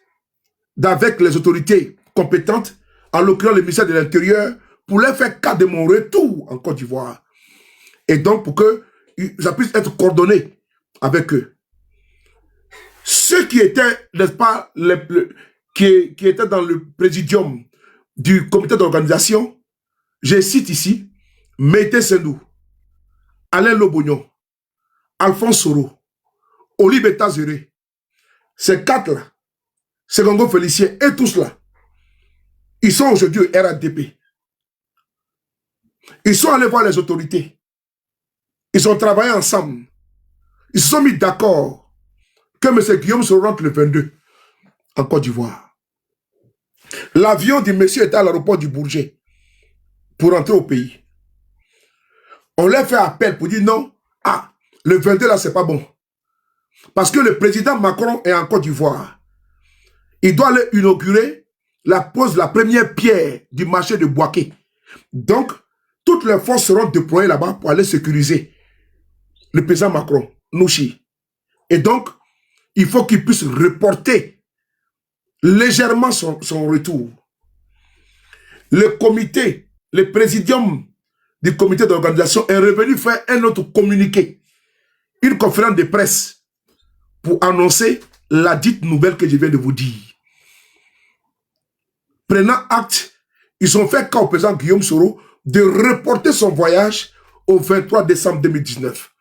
avec les autorités compétentes, en l'occurrence le ministère de l'Intérieur, pour leur faire cas de mon retour en Côte d'Ivoire. Et donc, pour que ça puisse être coordonné avec eux. Ceux qui étaient, n'est-ce pas, qui était dans le présidium du comité d'organisation, je cite ici, Mété Sendou, Alain Lobognon, Alphonse Soro, Olivier Tazuré, ces quatre-là, Segongo Félicien et tous là, ils sont aujourd'hui au RADP. Ils sont allés voir les autorités. Ils ont travaillé ensemble. Ils se sont mis d'accord que M. Guillaume se rentre le 22 en Côte d'Ivoire. L'avion du monsieur était à l'aéroport du Bourget pour rentrer au pays. On leur fait appel pour dire non, le 22 là c'est pas bon. Parce que le président Macron est en Côte d'Ivoire. Il doit aller inaugurer la pose de la première pierre du marché de Boaké. Donc, toutes les forces seront déployées là-bas pour aller sécuriser le président Macron, Nouchi. Et donc, il faut qu'il puisse reporter légèrement son retour. Le comité, le présidium du comité d'organisation est revenu faire un autre communiqué, une conférence de presse pour annoncer la dite nouvelle que je viens de vous dire. Prenant acte, ils ont fait cas au président Guillaume Soro de reporter son voyage au 23 décembre 2019.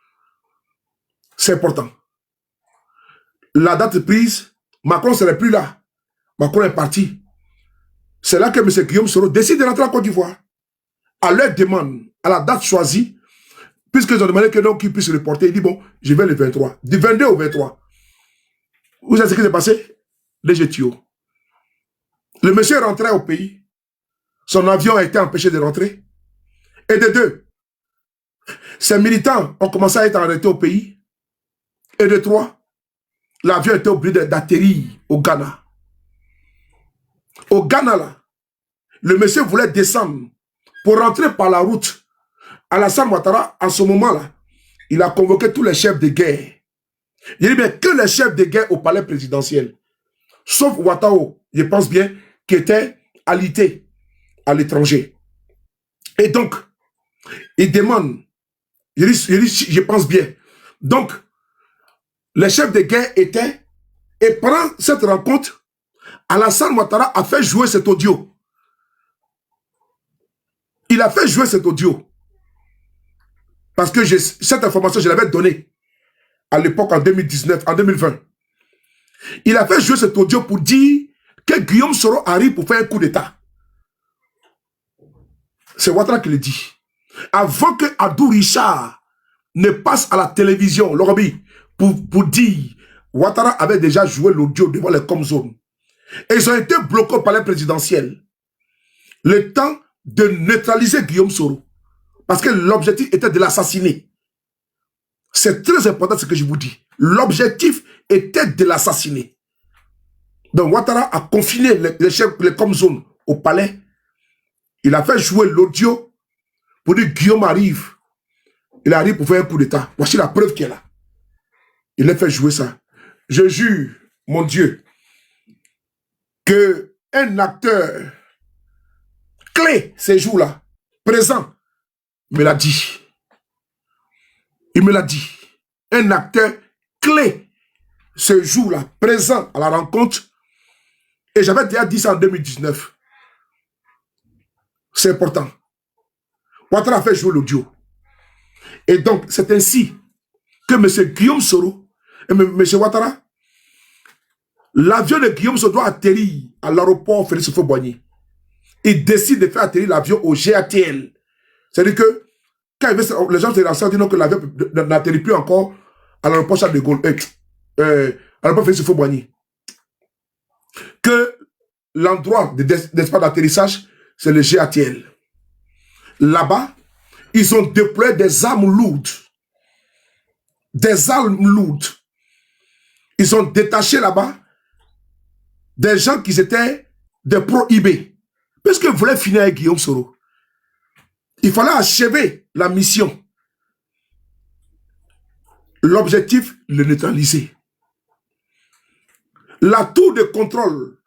C'est important. La date prise, Macron ne serait plus là. Macron est parti. C'est là que M. Guillaume Soro décide de rentrer en Côte d'Ivoire. À leur demande, à la date choisie, puisqu'ils ont demandé que non, qu'il puisse reporter, il dit bon, je vais le 23. Du 22 au 23. Vous savez ce qui s'est passé? Les GTO. Le monsieur rentrait au pays. Son avion a été empêché de rentrer. Et de deux, ses militants ont commencé à être arrêtés au pays. Et de trois, l'avion était obligé d'atterrir au Ghana. Au Ghana, là, le monsieur voulait descendre pour rentrer par la route. Alassane Ouattara, à ce moment-là, il a convoqué tous les chefs de guerre. Il dit bien que les chefs de guerre au palais présidentiel, sauf Ouattao, je pense bien, qui était alité à l'étranger. Et donc, il demande, je pense bien. Donc, les chefs de guerre étaient, et pendant cette rencontre, Alassane Ouattara a fait jouer cet audio. Il a fait jouer cet audio. Parce que cette information, je l'avais donnée à l'époque, en 2019, en 2020. Il a fait jouer cet audio pour dire que Guillaume Soro arrive pour faire un coup d'État. C'est Ouattara qui le dit. Avant que Abdou Richard ne passe à la télévision, pour dire, Ouattara avait déjà joué l'audio devant les Comzones. Et ils ont été bloqués au palais présidentiel. Le temps de neutraliser Guillaume Soro. Parce que l'objectif était de l'assassiner. C'est très important ce que je vous dis. L'objectif était de l'assassiner. Donc Ouattara a confiné les chefs, les Comzones au palais. Il a fait jouer l'audio pour dire Guillaume arrive. Il arrive pour faire un coup d'État. Voici la preuve qui est là. Il a fait jouer ça. Je jure, mon Dieu, que un acteur clé ces jours-là, présent, me l'a dit. Il me l'a dit. Un acteur clé ce jour-là, présent à la rencontre. Et j'avais déjà dit ça en 2019. C'est important. Ouattara a fait jouer l'audio. Et donc, c'est ainsi que M. Guillaume Soro et M. Ouattara, l'avion de Guillaume Soro doit atterrir à l'aéroport Félix Houphouët-Boigny. Il décide de faire atterrir l'avion au GATL. C'est-à-dire que quand les gens se lancent, disent que l'avion n'atterrit plus encore à l'aéroport Charles de Gaulle, à l'aéroport Félix Houphouët-Boigny. Que l'endroit d'espace d'atterrissage, c'est le GATL. Là-bas, ils ont déployé des armes lourdes. Des armes lourdes. Ils ont détaché là-bas des gens qui étaient des pro-IB. Parce qu'ils voulaient finir avec Guillaume Soro. Il fallait achever la mission. L'objectif, le neutraliser. La tour de contrôle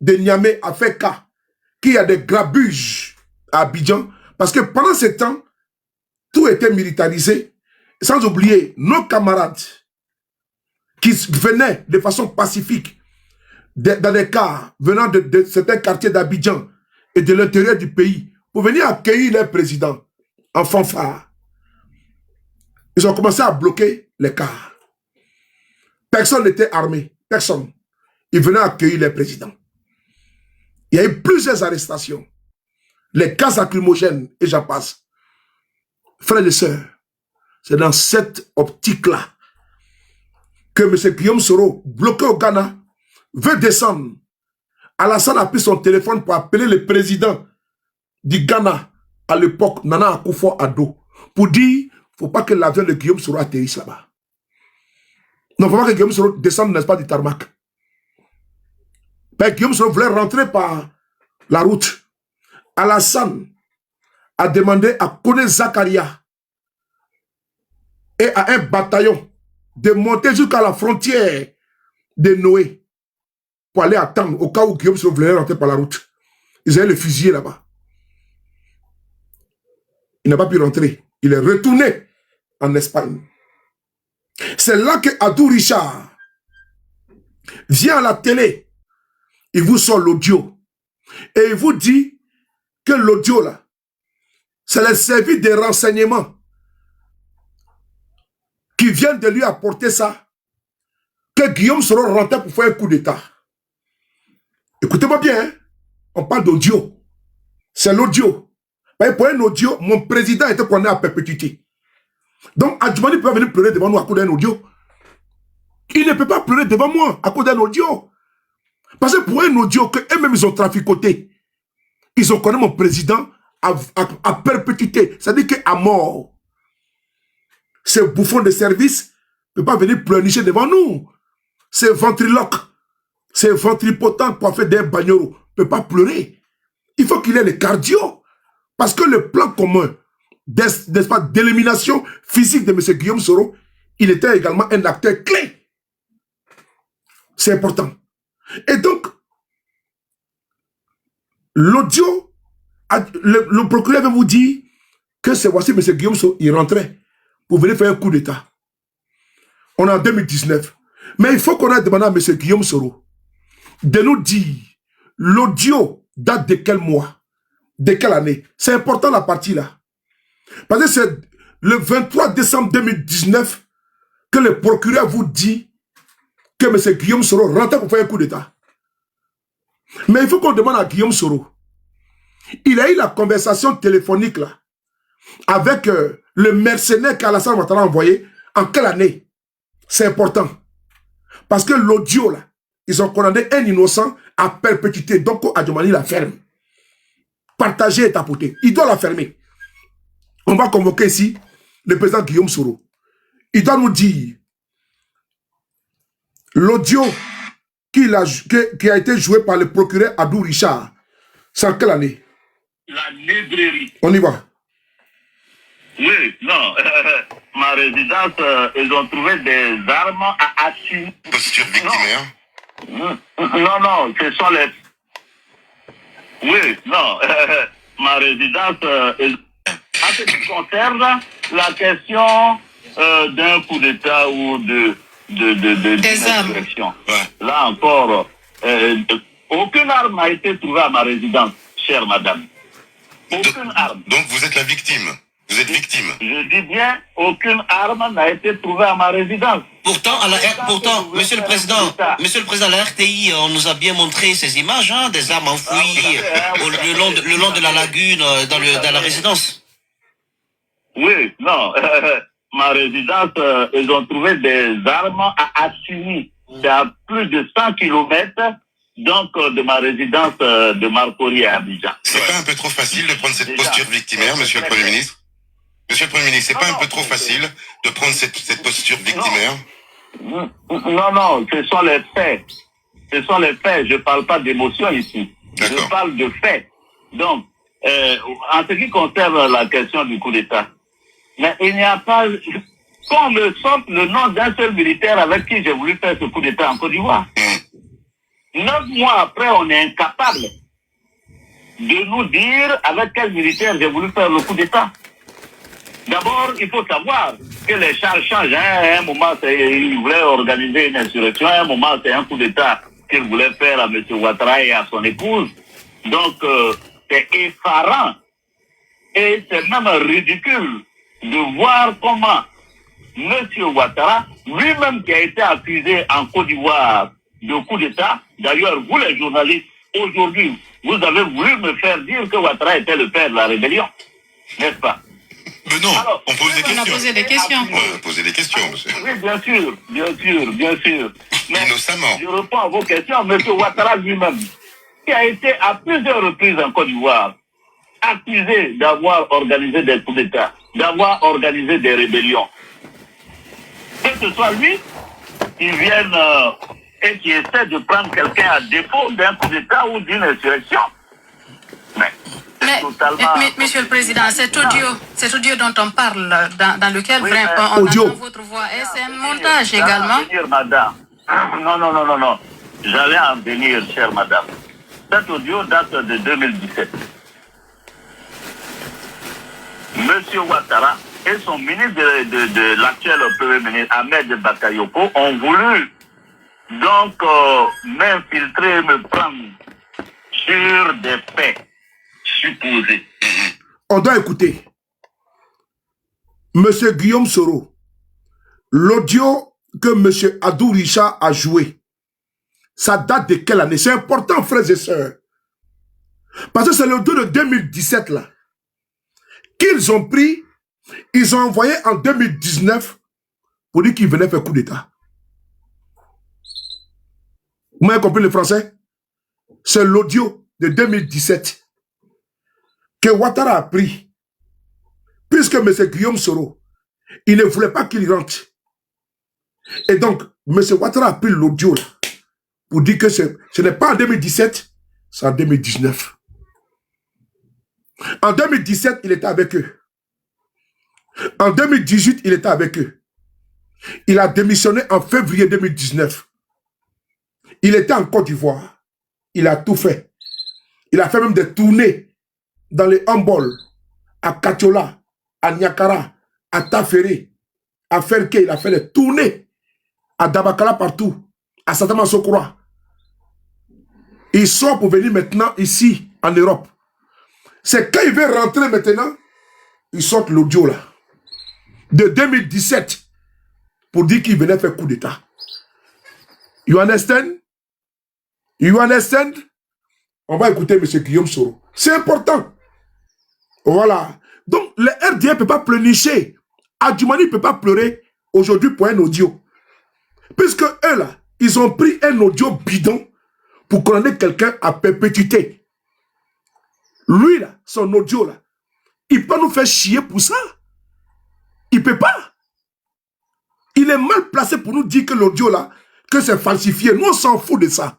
de Niamey a fait cas qu'il y a des grabuges à Abidjan. Parce que pendant ce temps, tout était militarisé. Sans oublier nos camarades qui venaient de façon pacifique dans des cars venant de certains quartiers d'Abidjan et de l'intérieur du pays pour venir accueillir leur président en fanfare. Ils ont commencé à bloquer les cars. Personne n'était armé. Personne. Ils venaient accueillir les présidents. Il y a eu plusieurs arrestations. Les gaz lacrymogènes, et j'en passe. Frères et sœurs, c'est dans cette optique-là que M. Guillaume Soro, bloqué au Ghana, veut descendre. Alassane a pris son téléphone pour appeler le président du Ghana, à l'époque, Nana Akufo-Addo, pour dire, il ne faut pas que l'avion de Guillaume Soro atterrisse là-bas. Non, il ne faut pas que Guillaume Soro descende, n'est-ce pas, du tarmac. Mais Guillaume Soro voulait rentrer par la route. Alassane a demandé à Kone Zakaria et à un bataillon de monter jusqu'à la frontière de Noé pour aller attendre au cas où Guillaume Soro voulait rentrer par la route. Ils allaient le fusiller là-bas. Il n'a pas pu rentrer. Il est retourné en Espagne. C'est là que Adou Richard vient à la télé. Il vous sort l'audio. Et il vous dit que l'audio là, c'est le service de renseignement qui vient de lui apporter ça, que Guillaume Soro rentrait pour faire un coup d'État. Écoutez-moi bien, hein? On parle d'audio. C'est l'audio. Pour un audio, mon président était condamné à perpétuité. Donc, Adjoumani peut venir pleurer devant nous à cause d'un audio. Il ne peut pas pleurer devant moi à cause d'un audio. Parce que pour un audio que eux-mêmes ils ont traficoté, ils ont connu mon président à perpétuité, c'est-à-dire qu'à mort. Ce bouffon de service ne peut pas venir pleurnicher devant nous. Ce ventriloque, ce ventripotent coiffé d'un bagnolo ne peut pas pleurer. Il faut qu'il ait le cardio. Parce que le plan commun, n'est-ce pas, d'élimination physique de M. Guillaume Soro, il était également un acteur clé. C'est important. Et donc, l'audio, le procureur va vous dire que c'est voici M. Guillaume Soro, il rentrait pour venir faire un coup d'État. On est en 2019. Mais il faut qu'on ait demandé à M. Guillaume Soro de nous dire l'audio date de quel mois, de quelle année. C'est important la partie là. Parce que c'est le 23 décembre 2019 que le procureur vous dit que M. Guillaume Soro rentrait pour faire un coup d'État. Mais il faut qu'on demande à Guillaume Soro. Il a eu la conversation téléphonique là avec le mercenaire qu'Alassane Ouattara a envoyé. En quelle année? C'est important. Parce que l'audio là, ils ont condamné un innocent à perpétuité. Donc Adjoumani la ferme. Partager et tapoter. Il doit la fermer. On va convoquer ici le président Guillaume Soro. Il doit nous dire l'audio qui a été joué par le procureur Adou Richard. C'est en quelle année? La librairie. On y va. Oui, non. Ma résidence, ils ont trouvé des armes à assumer. Posture victimaire. Non, ce sont les... Oui, non. Ma résidence, en ce qui concerne la question d'un coup d'État ou des insurrection. Ouais. Là encore, aucune arme n'a été trouvée à ma résidence, chère madame. Aucune arme. Donc vous êtes la victime. Vous êtes victime. Je dis bien, aucune arme n'a été trouvée à ma résidence. Pourtant, Monsieur le Président, la RTI, on nous a bien montré ces images, hein, des armes enfouies le long de la lagune, dans la résidence. Oui, non. Ma résidence, ils ont trouvé des armes à Assini. C'est à plus de 100 km donc, de ma résidence de Marcory à Abidjan. C'est pas un peu trop facile de prendre cette posture victimaire, Monsieur le Premier ministre? Monsieur le Premier ministre, c'est pas un peu trop facile de prendre cette posture victimaire? Non, ce sont les faits. Ce sont les faits. Je ne parle pas d'émotion ici. Je parle de faits. Donc, en ce qui concerne la question du coup d'État, mais il n'y a pas... Qu'on me sorte le nom d'un seul militaire avec qui j'ai voulu faire ce coup d'État en Côte d'Ivoire. 9 mois après, on est incapable de nous dire avec quel militaire j'ai voulu faire le coup d'État. D'abord, il faut savoir que les charges changent. À un moment, ils voulaient organiser une insurrection. À un moment, c'est un coup d'État qu'il voulait faire à M. Ouattara et à son épouse. Donc, c'est effarant. Et c'est même ridicule de voir comment M. Ouattara, lui-même qui a été accusé en Côte d'Ivoire de coup d'État, d'ailleurs, vous les journalistes, aujourd'hui, vous avez voulu me faire dire que Ouattara était le père de la rébellion, n'est-ce pas? Mais non, alors, on pose des questions. On a posé des questions. On a posé des questions, monsieur. Oui, bien sûr. Mais innocemment. Je réponds à vos questions. M. Ouattara lui-même, qui a été à plusieurs reprises en Côte d'Ivoire, accusé d'avoir organisé des coups d'État, d'avoir organisé des rébellions. Que ce soit lui qui vienne et qui essaie de prendre quelqu'un à défaut d'un coup d'État ou d'une insurrection. Mais Monsieur le Président, cet audio dont on parle, dans lequel on audio. entend votre voix, c'est un montage également? Venir, madame. Non. J'allais en venir, chère madame. Cet audio date de 2017. Monsieur Ouattara et son ministre de l'actuel Premier ministre, Ahmed Bakayoko, ont voulu donc m'infiltrer, me prendre sur des faits supposés. On doit écouter. Monsieur Guillaume Soro, l'audio que Monsieur Adou Richard a joué, ça date de quelle année? C'est important, frères et sœurs. Parce que c'est l'audio de 2017 là. Qu'ils ont pris, ils ont envoyé en 2019 pour dire qu'ils venaient faire coup d'État. Vous m'avez compris le français? C'est l'audio de 2017 que Ouattara a pris. Puisque M. Guillaume Soro, il ne voulait pas qu'il rentre. Et donc, M. Ouattara a pris l'audio là pour dire que ce n'est pas en 2017, c'est en 2019. En 2017, il était avec eux. En 2018, il était avec eux. Il a démissionné en février 2019. Il était en Côte d'Ivoire. Il a tout fait. Il a fait même des tournées dans les Humboldt, à Katiola, à Niakara, à Taféré, à Ferke. Il a fait des tournées à Dabakala partout, à Satama Sokora. Il sort pour venir maintenant ici, en Europe. C'est quand il veut rentrer maintenant, il sort l'audio là, de 2017, pour dire qu'il venait faire coup d'État. You understand? You understand? On va écouter M. Guillaume Soro. C'est important. Voilà. Donc, le RDA ne peut pas pleurnicher. Adjumani ne peut pas pleurer aujourd'hui pour un audio. Puisque eux là, ils ont pris un audio bidon pour condamner quelqu'un à perpétuité. Lui là, son audio là, il peut nous faire chier pour ça. Il ne peut pas. Il est mal placé pour nous dire que l'audio là, que c'est falsifié. Nous, on s'en fout de ça.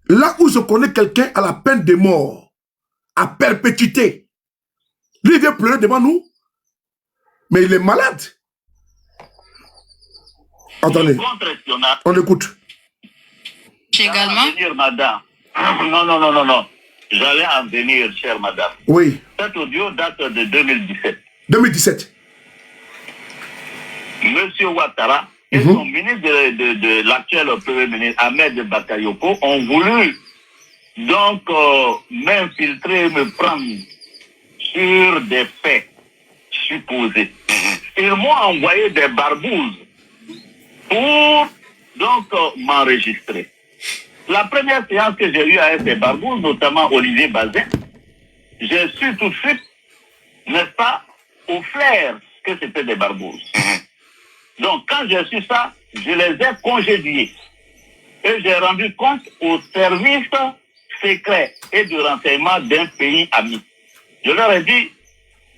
Là où je connais quelqu'un à la peine de mort, à perpétuité, lui il vient pleurer devant nous, mais il est malade. Attendez, on écoute. Également. Venir, madame. Non. J'allais en venir, chère madame. Oui. Cet audio date de 2017. 2017. Monsieur Ouattara et son ministre de l'actuel Premier ministre, Ahmed Bakayoko, ont voulu donc m'infiltrer, me prendre sur des faits supposés. Ils m'ont envoyé des barbouzes pour donc m'enregistrer. La première séance que j'ai eue avec ces barbouzes, notamment Olivier Bazin, j'ai su tout de suite, n'est-ce pas, au flair que c'était des barbouzes. Donc, quand j'ai su ça, je les ai congédiés. Et j'ai rendu compte aux services secrets et de renseignement d'un pays ami. Je leur ai dit,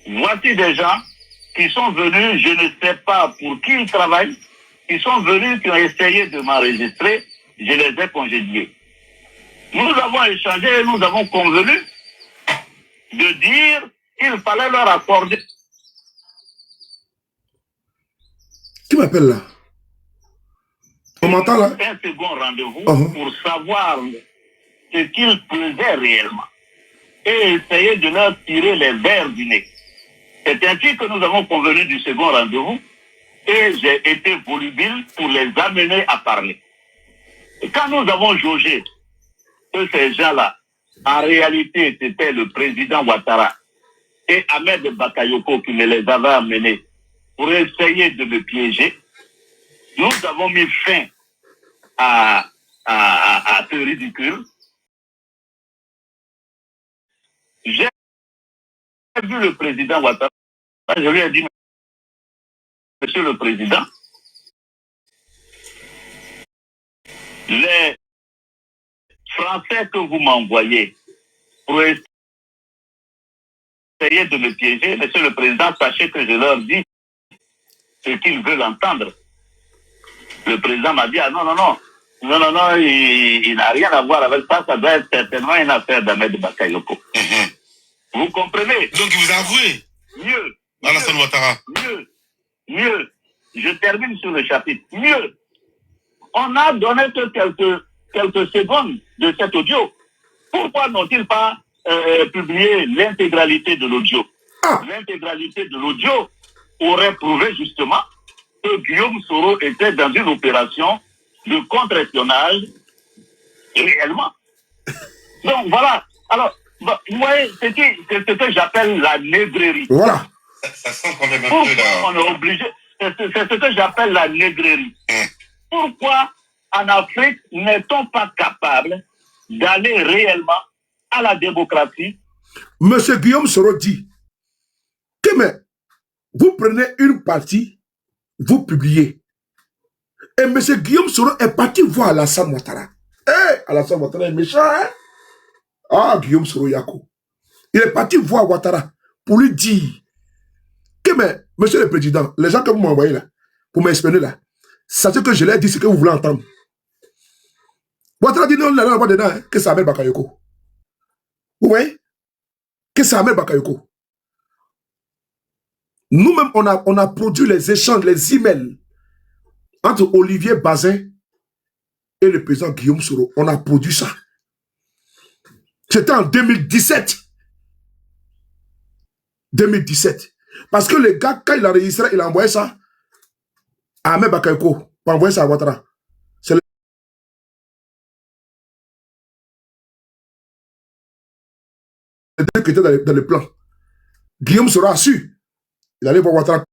voici des gens qui sont venus, je ne sais pas pour qui ils travaillent, ils sont venus, qui ont essayé de m'enregistrer, je les ai congédiés. Nous avons échangé et nous avons convenu de dire qu'il fallait leur accorder. Qui m'appelle là? On m'entend là? Un second rendez-vous pour savoir ce qu'ils faisaient réellement et essayer de leur tirer les vers du nez. C'est ainsi que nous avons convenu du second rendez-vous et j'ai été volubile pour les amener à parler. Et quand nous avons jaugé que ces gens-là, en réalité, c'était le président Ouattara et Ahmed Bakayoko qui me les avait amenés pour essayer de me piéger, nous avons mis fin à ce ridicule. J'ai vu le président Ouattara, je lui ai dit, Monsieur le Président, les Français que vous m'envoyez pour essayer de me piéger, Monsieur le Président, sachez que je leur dis ce qu'ils veulent entendre. Le président m'a dit, ah non, il n'a rien à voir avec ça, ça doit être certainement une affaire d'Ahmed Bakayoko. Vous comprenez? Donc il vous a avoué? Mieux. Alassane Ouattara. Mieux. Je termine sur le chapitre. Mieux. On a donné que quelques secondes de cet audio. Pourquoi n'ont-ils pas publié l'intégralité de l'audio? L'intégralité de l'audio aurait prouvé justement que Guillaume Soro était dans une opération de contre-espionnage réellement. Donc voilà. Alors, vous voyez, c'est ce que j'appelle la négrerie. Voilà. Ça sent quand même un peu là. On est obligé. C'est ce que j'appelle la négrerie. Pourquoi en Afrique n'est-on pas capable d'aller réellement à la démocratie? Monsieur Guillaume Soro dit que mais, vous prenez une partie, vous publiez. Et monsieur Guillaume Soro est parti voir Alassane Ouattara. Alassane Ouattara est méchant, hein? Ah, Guillaume Soro Yako. Il est parti voir Ouattara pour lui dire que, mais, monsieur le président, les gens que vous m'envoyez là, pour m'expliquer là, sachez que je leur ai dit ce que vous voulez entendre. Ouattara dit non, là, pas dedans, hein, que c'est Ahmed Bakayoko. Vous voyez? Que c'est Ahmed Bakayoko. Nous-mêmes, on a produit les échanges, les emails entre Olivier Bazin et le président Guillaume Soro. On a produit ça. C'était en 2017. 2017. Parce que le gars, quand il a enregistré, il a envoyé ça à Ahmed Bakayoko pour envoyer ça à Ouattara. C'est le truc qui était dans le plan. Guillaume Soro a su. Il allait voir Ouattara.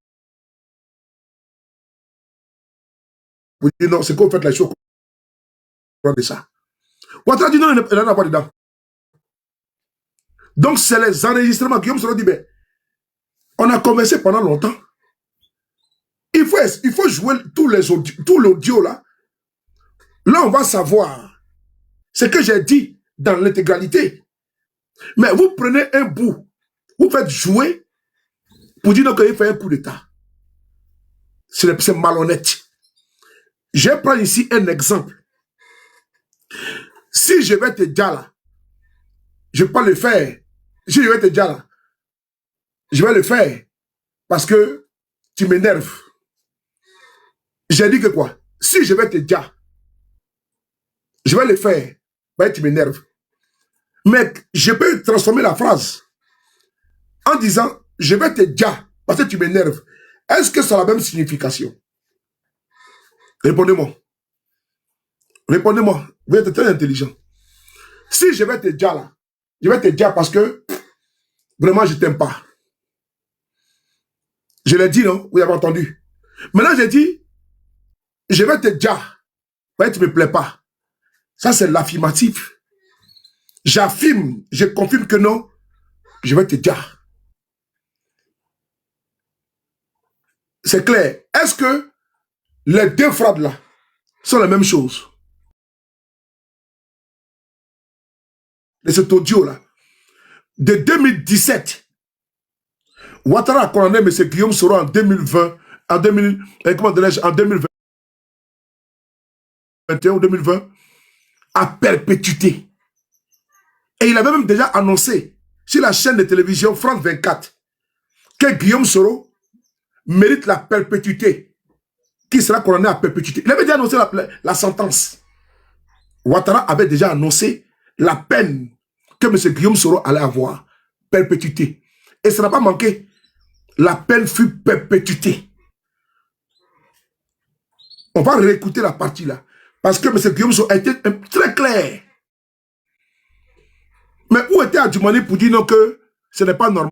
Pour dire non, c'est qu'on fait la chose de ça. Ouattara dit non, il n'en a pas dedans. Donc, c'est les enregistrements. Guillaume Soro dit, ben, on a commencé pendant longtemps. Il faut jouer tout l'audio là. Là, on va savoir ce que j'ai dit dans l'intégralité. Mais vous prenez un bout, vous faites jouer pour dire qu'il fait un coup d'État. C'est malhonnête. Je prends ici un exemple. Si je vais te dire là, je ne vais pas le faire. Si je vais te dire là, je vais le faire parce que tu m'énerves. J'ai dit que quoi? Si je vais te dire, je vais le faire, ben tu m'énerves. Mais je peux transformer la phrase en disant, je vais te dire parce que tu m'énerves. Est-ce que ça a la même signification? Répondez-moi. Répondez-moi. Vous êtes très intelligent. Si je vais te dire là, je vais te dire parce que vraiment je t'aime pas. Je l'ai dit, non? Vous avez entendu. Maintenant, j'ai dit, je vais te dire, mais tu ne me plais pas. Ça, c'est l'affirmatif. J'affirme, je confirme que non, je vais te dire. C'est clair. Est-ce que les deux phrases là sont la même chose? De cet audio là. De 2017. Ouattara a condamné M. Guillaume Soro en 2020, en 2021 ou 2020, à perpétuité. Et il avait même déjà annoncé sur la chaîne de télévision France 24 que Guillaume Soro mérite la perpétuité, qui sera condamné à perpétuité. Il avait déjà annoncé la sentence. Ouattara avait déjà annoncé la peine que M. Guillaume Soro allait avoir, perpétuité. Et ça n'a pas manqué. La peine fut perpétuité. On va réécouter la partie là. Parce que M. Guillaume Soro a été très clair. Mais où était Adjumani pour dire non que ce n'est pas normal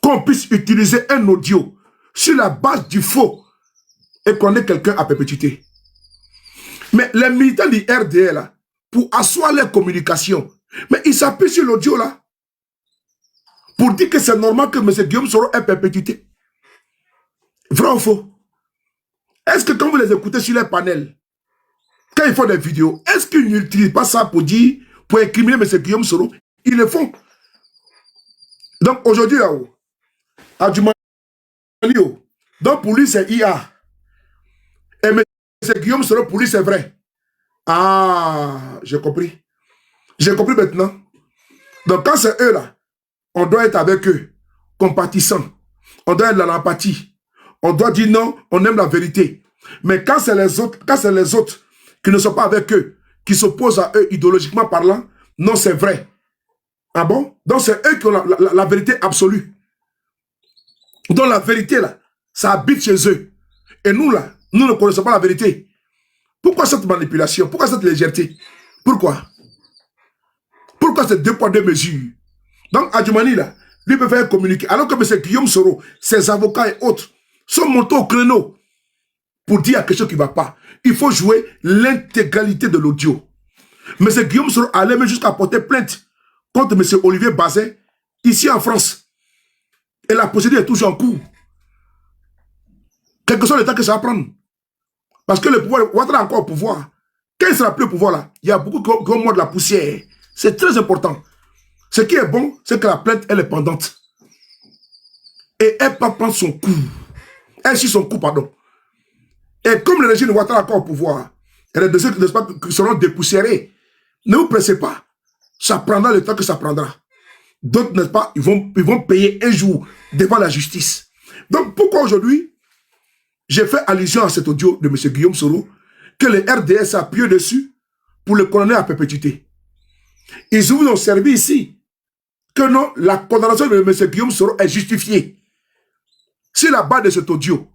qu'on puisse utiliser un audio sur la base du faux et qu'on ait quelqu'un à perpétuité. Mais les militants du RDR, là, pour asseoir les communications, mais ils s'appuient sur l'audio là, pour dire que c'est normal que M. Guillaume Soro ait perpétuité. Vrai ou faux? Est-ce que quand vous les écoutez sur les panels, quand ils font des vidéos, est-ce qu'ils n'utilisent pas ça pour dire, pour incriminer M. Guillaume Soro? Ils le font. Donc aujourd'hui, là-haut, Adjumani, donc pour lui c'est IA. Et M. Guillaume Soro, pour lui c'est vrai. Ah, j'ai compris. J'ai compris maintenant. Donc quand c'est eux là, on doit être avec eux, compatissant. On doit être dans l'empathie. On doit dire non, on aime la vérité. Mais quand c'est les autres qui ne sont pas avec eux, qui s'opposent à eux idéologiquement parlant, non, c'est vrai. Ah bon? Donc c'est eux qui ont la vérité absolue. Donc la vérité là, ça habite chez eux. Et nous là, nous ne connaissons pas la vérité. Pourquoi cette manipulation? Pourquoi cette légèreté? Pourquoi? Pourquoi ces 2 poids 2 mesures? Donc Adjumani là, lui peut faire communiquer. Alors que M. Guillaume Soro, ses avocats et autres, sont montés au créneau pour dire quelque chose qui ne va pas. Il faut jouer l'intégralité de l'audio. M. Guillaume Soro allait même jusqu'à porter plainte contre M. Olivier Bazin, ici en France. Et la procédure est toujours en cours. Quel que soit le temps que ça va prendre. Parce que le pouvoir, Ouattara est encore au pouvoir. Quand il ne sera plus au pouvoir là, il y a beaucoup qui ont mort de la poussière. C'est très important. Ce qui est bon, c'est que la plainte, elle est pendante. Et elle peut prendre son coup. Elle suit son coup, pardon. Et comme le régime de Ouattara est encore au pouvoir, il y a des dossiers qui seront dépoussiérés. Ne vous pressez pas. Ça prendra le temps que ça prendra. D'autres, n'est-ce pas, ils vont payer un jour devant la justice. Donc, pourquoi aujourd'hui, j'ai fait allusion à cet audio de M. Guillaume Soro, que le RDS s'est appuyé dessus pour le condamner à perpétuité. Ils vous ont servi ici que non, la condamnation de M. Guillaume Soro est justifiée. Sur la base de cet audio,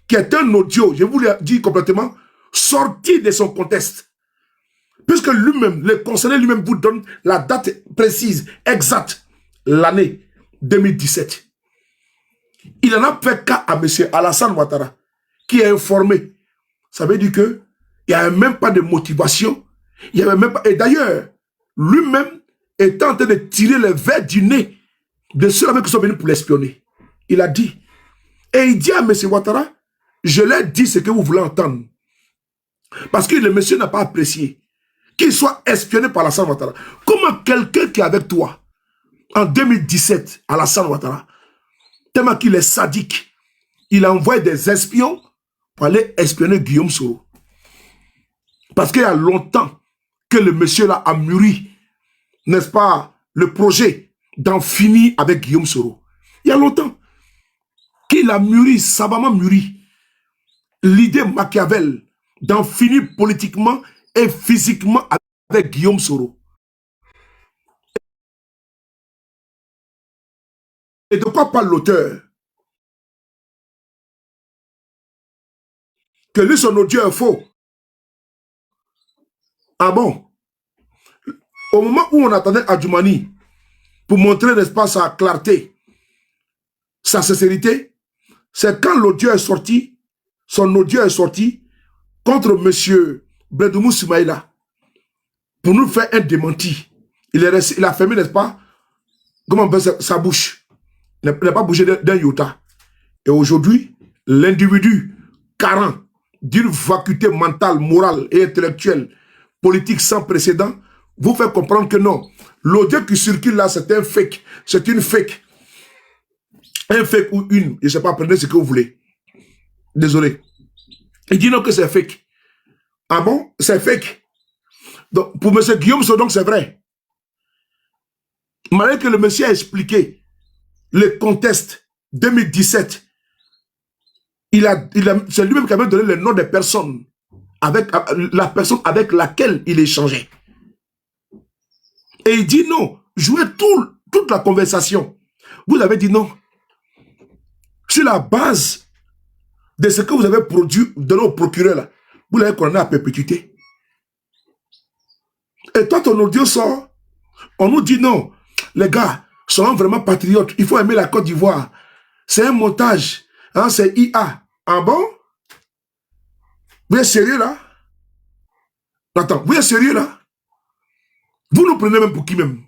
qui est un audio, je vous l'ai dit complètement, sorti de son contexte. Puisque lui-même, le concerné lui-même vous donne la date précise, exacte, l'année 2017. Il en a fait cas à M. Alassane Ouattara, qui est informé. Ça veut dire qu'il n'y avait même pas de motivation. Il y avait même pas... Et d'ailleurs, lui-même est en train de tirer le verre du nez de ceux-là qui sont venus pour l'espionner. Il a dit. Et il dit à M. Ouattara, je leur dis ce que vous voulez entendre. Parce que le monsieur n'a pas apprécié qu'il soit espionné par Alassane Ouattara. Comment quelqu'un qui est avec toi, en 2017, Alassane Ouattara, tellement qu'il est sadique, il a envoyé des espions pour aller espionner Guillaume Soro. Parce qu'il y a longtemps que le monsieur là a mûri, n'est-ce pas, le projet d'en finir avec Guillaume Soro. Il y a longtemps qu'il a mûri, savamment mûri, l'idée Machiavel d'en finir politiquement et physiquement avec Guillaume Soro. Et de quoi parle l'auteur? Que lui, son audio est faux. Ah bon? Au moment où on attendait Adjumani pour montrer, n'est-ce pas, sa clarté, sa sincérité, c'est quand l'audio est sorti, son audio est sorti contre M. Bredoumou Soumaïla pour nous faire un démenti. Il a fermé, n'est-ce pas, comment on appelle sa bouche. Il n'a pas bougé d'un iota. Et aujourd'hui, l'individu carent d'une vacuité mentale, morale et intellectuelle, politique sans précédent, vous fait comprendre que non. L'audio qui circule là, c'est un fake. C'est une fake. Un fake ou une. Je ne sais pas, prenez ce que vous voulez. Désolé. Il dit non que c'est fake. Ah bon? C'est fake. Donc, pour M. Guillaume Soro, donc c'est vrai. Malgré que le monsieur a expliqué le contexte 2017, c'est lui-même qui avait donné le nom des personnes, avec la personne avec laquelle il échangeait. Et il dit non, jouez toute la conversation. Vous avez dit non. Sur la base de ce que vous avez produit de nos procureurs là, vous l'avez condamné à perpétuité. Et toi, ton audio sort, on nous dit non, les gars, soyons vraiment patriotes, il faut aimer la Côte d'Ivoire. C'est un montage, hein, c'est IA. Ah bon? Vous êtes sérieux là? Attends, vous êtes sérieux là? Vous nous prenez même pour qui même?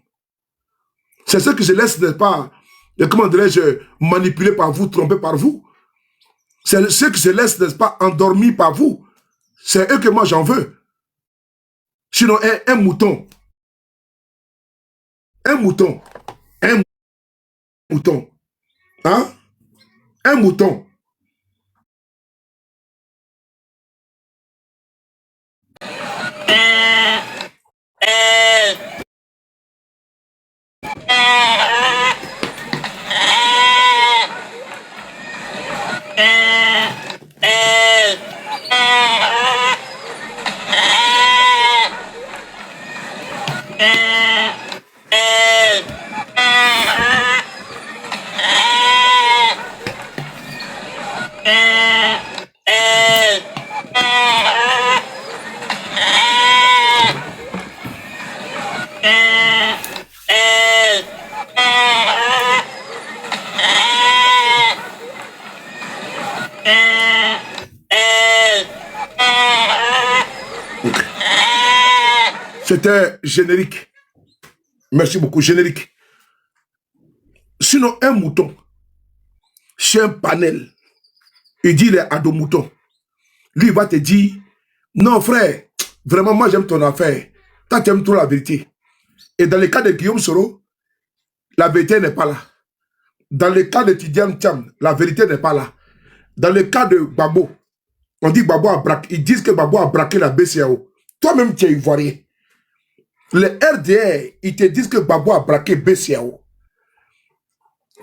C'est ce que je laisse, n'est-ce pas, comment dirais-je, manipuler par vous, tromper par vous. C'est ceux qui se laissent, n'est-ce pas, endormis par vous. C'est eux que moi j'en veux. Sinon, un mouton. Un mouton. Un mouton. Hein? Un mouton. C'était générique. Merci beaucoup, générique. Sinon, un mouton, chez un panel, il dit il est ado mouton. Lui, il va te dire, non frère, vraiment, moi j'aime ton affaire. Toi, tu aimes trop la vérité. Et dans le cas de Guillaume Soro, la vérité n'est pas là. Dans le cas de Tidiane Thiam, la vérité n'est pas là. Dans le cas de Babo, on dit Babo a braqué, ils disent que Babo a braqué la BCAO. Toi-même, tu es ivoirien. Les RDR, ils te disent que Babo a braqué BCAO.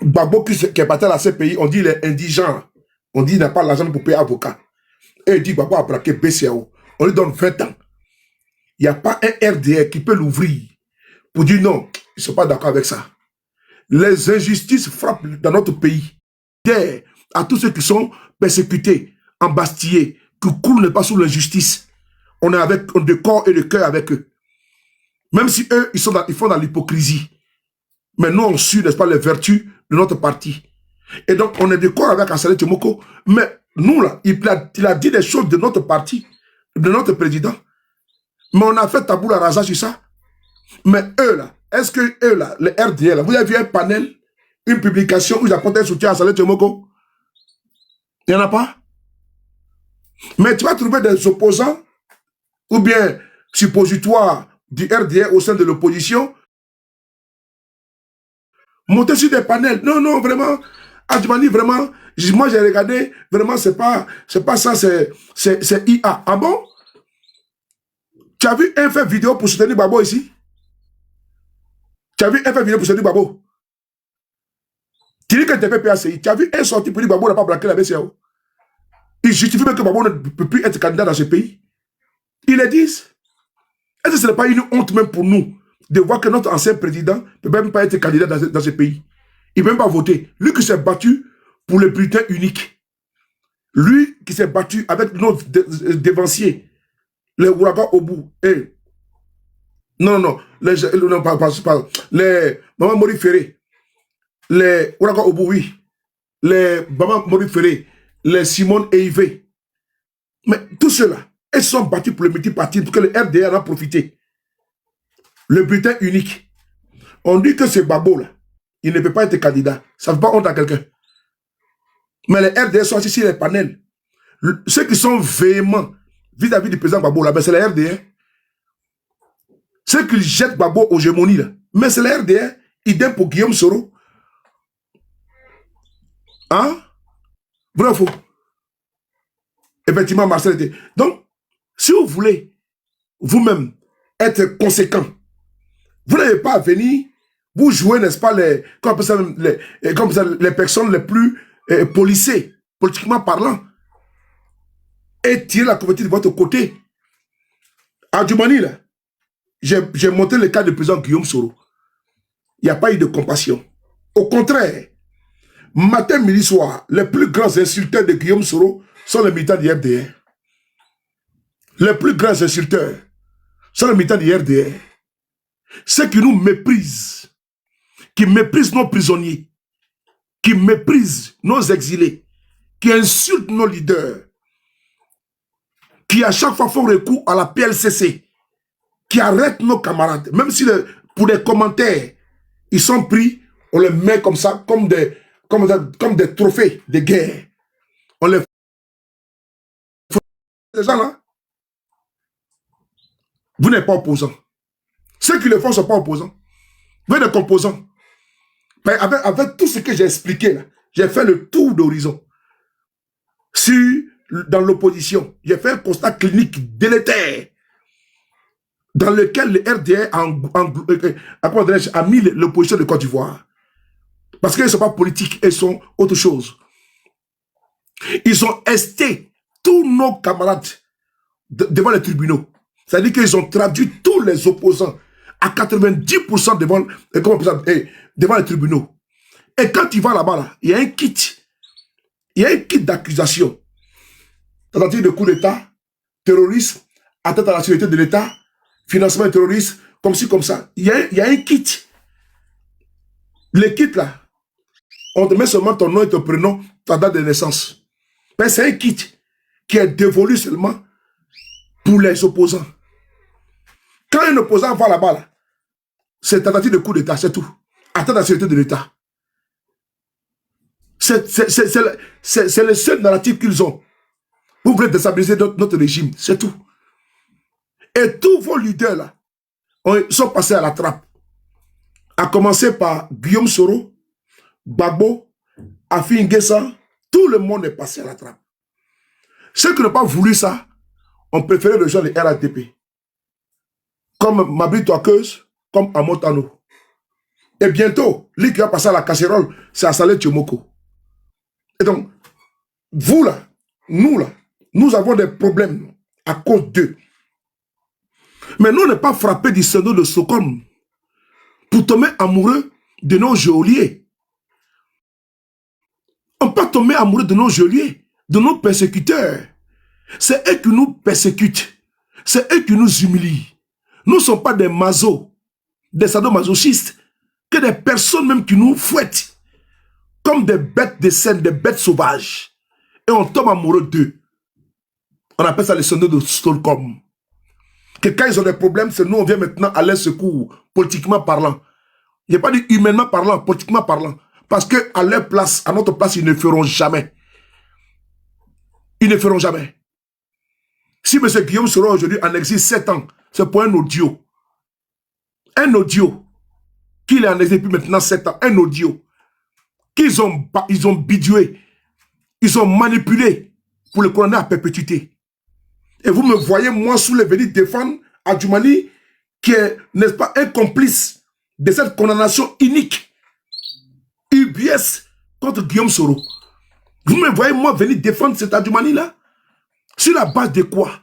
Babo qui est parti à la CPI, on dit il est indigent. On dit il n'a pas l'argent pour payer avocat. Et il dit Babo a braqué BCAO. On lui donne 20 ans. Il n'y a pas un RDR qui peut l'ouvrir pour dire non, ils ne sont pas d'accord avec ça. Les injustices frappent dans notre pays. À tous ceux qui sont persécutés, embastillés, qui coulent pas sous l'injustice. On est avec de corps et de cœur avec eux. Même si eux, ils font dans l'hypocrisie. Mais nous, on suit, n'est-ce pas, les vertus de notre parti. Et donc, on est d'accord avec Assalé Tchomoko. Mais nous, là, il a dit des choses de notre parti, de notre président. Mais on a fait tabou la rasa sur ça. Mais eux, là, est-ce que eux, là, les RDL, là, vous avez vu un panel, une publication où ils apportent un soutien à Assalé Tchomoko? Il n'y en a pas. Mais tu vas trouver des opposants, ou bien suppositoires du RDR au sein de l'opposition, monter sur des panels. Non, non, vraiment, Adjumani, vraiment, moi j'ai regardé, vraiment, c'est pas ça, c'est IA. Ah bon? Tu as vu un fait vidéo pour soutenir Babo ici? Tu as vu un fait vidéo pour soutenir Babo? Tu dis que tu es PPACI. Tu as vu un sorti pour dire Babo n'a pas braqué la BCAO? Ils justifient même que Babo ne peut plus être candidat dans ce pays. Ils le disent. Est-ce que ce n'est pas une honte même pour nous de voir que notre ancien président ne peut même pas être candidat dans ce pays? Il ne peut même pas voter. Lui qui s'est battu pour le bulletin unique. Lui qui s'est battu avec nos dévanciers. Les ouragans au bout. Non, les Maman Mori Ferré. Les ouragans au bout, oui. Les Maman Mori Ferré. Les Simone Eivé. Mais tout cela, ils sont battus pour le multiparti, pour que le RDR en a profité. Le bulletin unique. On dit que c'est Babo là. Il ne peut pas être candidat. Ça ne fait pas honte à quelqu'un. Mais les RDR sont assis sur les panels. Ceux qui sont véhéments vis-à-vis du président Babo là, ben c'est les RDR. Ceux qui jettent Babo aux gémonies là, mais c'est les RDR. Idem pour Guillaume Soro. Hein? Vrai ou faux? Effectivement, Marcel était. Donc, si vous voulez vous-même être conséquent, vous n'avez pas à venir, vous jouer, n'est-ce pas, les personnes les plus policées, politiquement parlant, et tirer la couverture de votre côté. À Djoumani, là, j'ai montré le cas du président Guillaume Soro. Il n'y a pas eu de compassion. Au contraire, matin, midi, soir, les plus grands insulteurs de Guillaume Soro sont les militants du RDR. Les plus grands insulteurs sont les militants du RDR. Ceux qui nous méprisent, qui méprisent nos prisonniers, qui méprisent nos exilés, qui insultent nos leaders, qui à chaque fois font recours à la PLCC, qui arrêtent nos camarades, même si pour des commentaires, ils sont pris, on les met comme ça, comme des trophées de guerre. On les... Ces gens-là, vous n'êtes pas opposants. Ceux qui le font ne sont pas opposants. Vous êtes des composants. Mais avec tout ce que j'ai expliqué là, j'ai fait le tour d'horizon. Dans l'opposition, j'ai fait un constat clinique délétère dans lequel le RDR a mis l'opposition de Côte d'Ivoire. Parce qu'ils ne sont pas politiques, ils sont autre chose. Ils ont esté tous nos camarades devant les tribunaux. C'est-à-dire qu'ils ont traduit tous les opposants à 90% devant les tribunaux. Et quand tu vas là-bas, là, il y a un kit. Il y a un kit d'accusation. Tentative de coup d'État, terrorisme, atteinte à la sécurité de l'État, financement terroriste, comme ci, comme ça. Il y a un kit. Le kit là, on te met seulement ton nom et ton prénom, ta date de naissance. Mais c'est un kit qui est dévolu seulement pour les opposants. Quand un opposant va là-bas, là, c'est tentative de coup d'État, c'est tout. Atteinte à la sécurité de l'État. C'est le seul narratif qu'ils ont. Vous voulez déstabiliser notre régime, c'est tout. Et tous vos leaders là, sont passés à la trappe. À commencer par Guillaume Soro, Gbagbo, Afi N'Guessan, tout le monde est passé à la trappe. Ceux qui n'ont pas voulu ça, ont préféré rejoindre les RATP. Comme Mabri Touakeuse, comme Amotano. Et bientôt, lui qui va passer à la casserole, c'est Assalé Tiomoko. Et donc, vous là, nous avons des problèmes à cause d'eux. Mais nous, on n'est pas frappés du syndrome de Stockholm pour tomber amoureux de nos geôliers. On peut tomber amoureux de nos geôliers, de nos persécuteurs. C'est eux qui nous persécutent. C'est eux qui nous humilient. Nous ne sommes pas des masos, des sadomasochistes, que des personnes même qui nous fouettent comme des bêtes de scène, des bêtes sauvages. Et on tombe amoureux d'eux. On appelle ça le syndrome de Stockholm. Que quand ils ont des problèmes, c'est nous, on vient maintenant à leur secours, politiquement parlant. Il n'y a pas dit humainement parlant, politiquement parlant. Parce qu'à leur place, à notre place, ils ne feront jamais. Ils ne feront jamais. Si M. Guillaume sera aujourd'hui en exil 7 ans, c'est pour un audio. Un audio. Qu'il est en exil depuis maintenant 7 ans. Un audio. Qu'ils ont bidoué. Ils ont manipulé pour le condamner à perpétuité. Et vous me voyez, moi, sous les venir défendre Adjoumani, qui est, n'est-ce pas, un complice de cette condamnation unique. UBS contre Guillaume Soro. Vous me voyez, moi, venir défendre cet Adjoumani-là? Sur la base de quoi?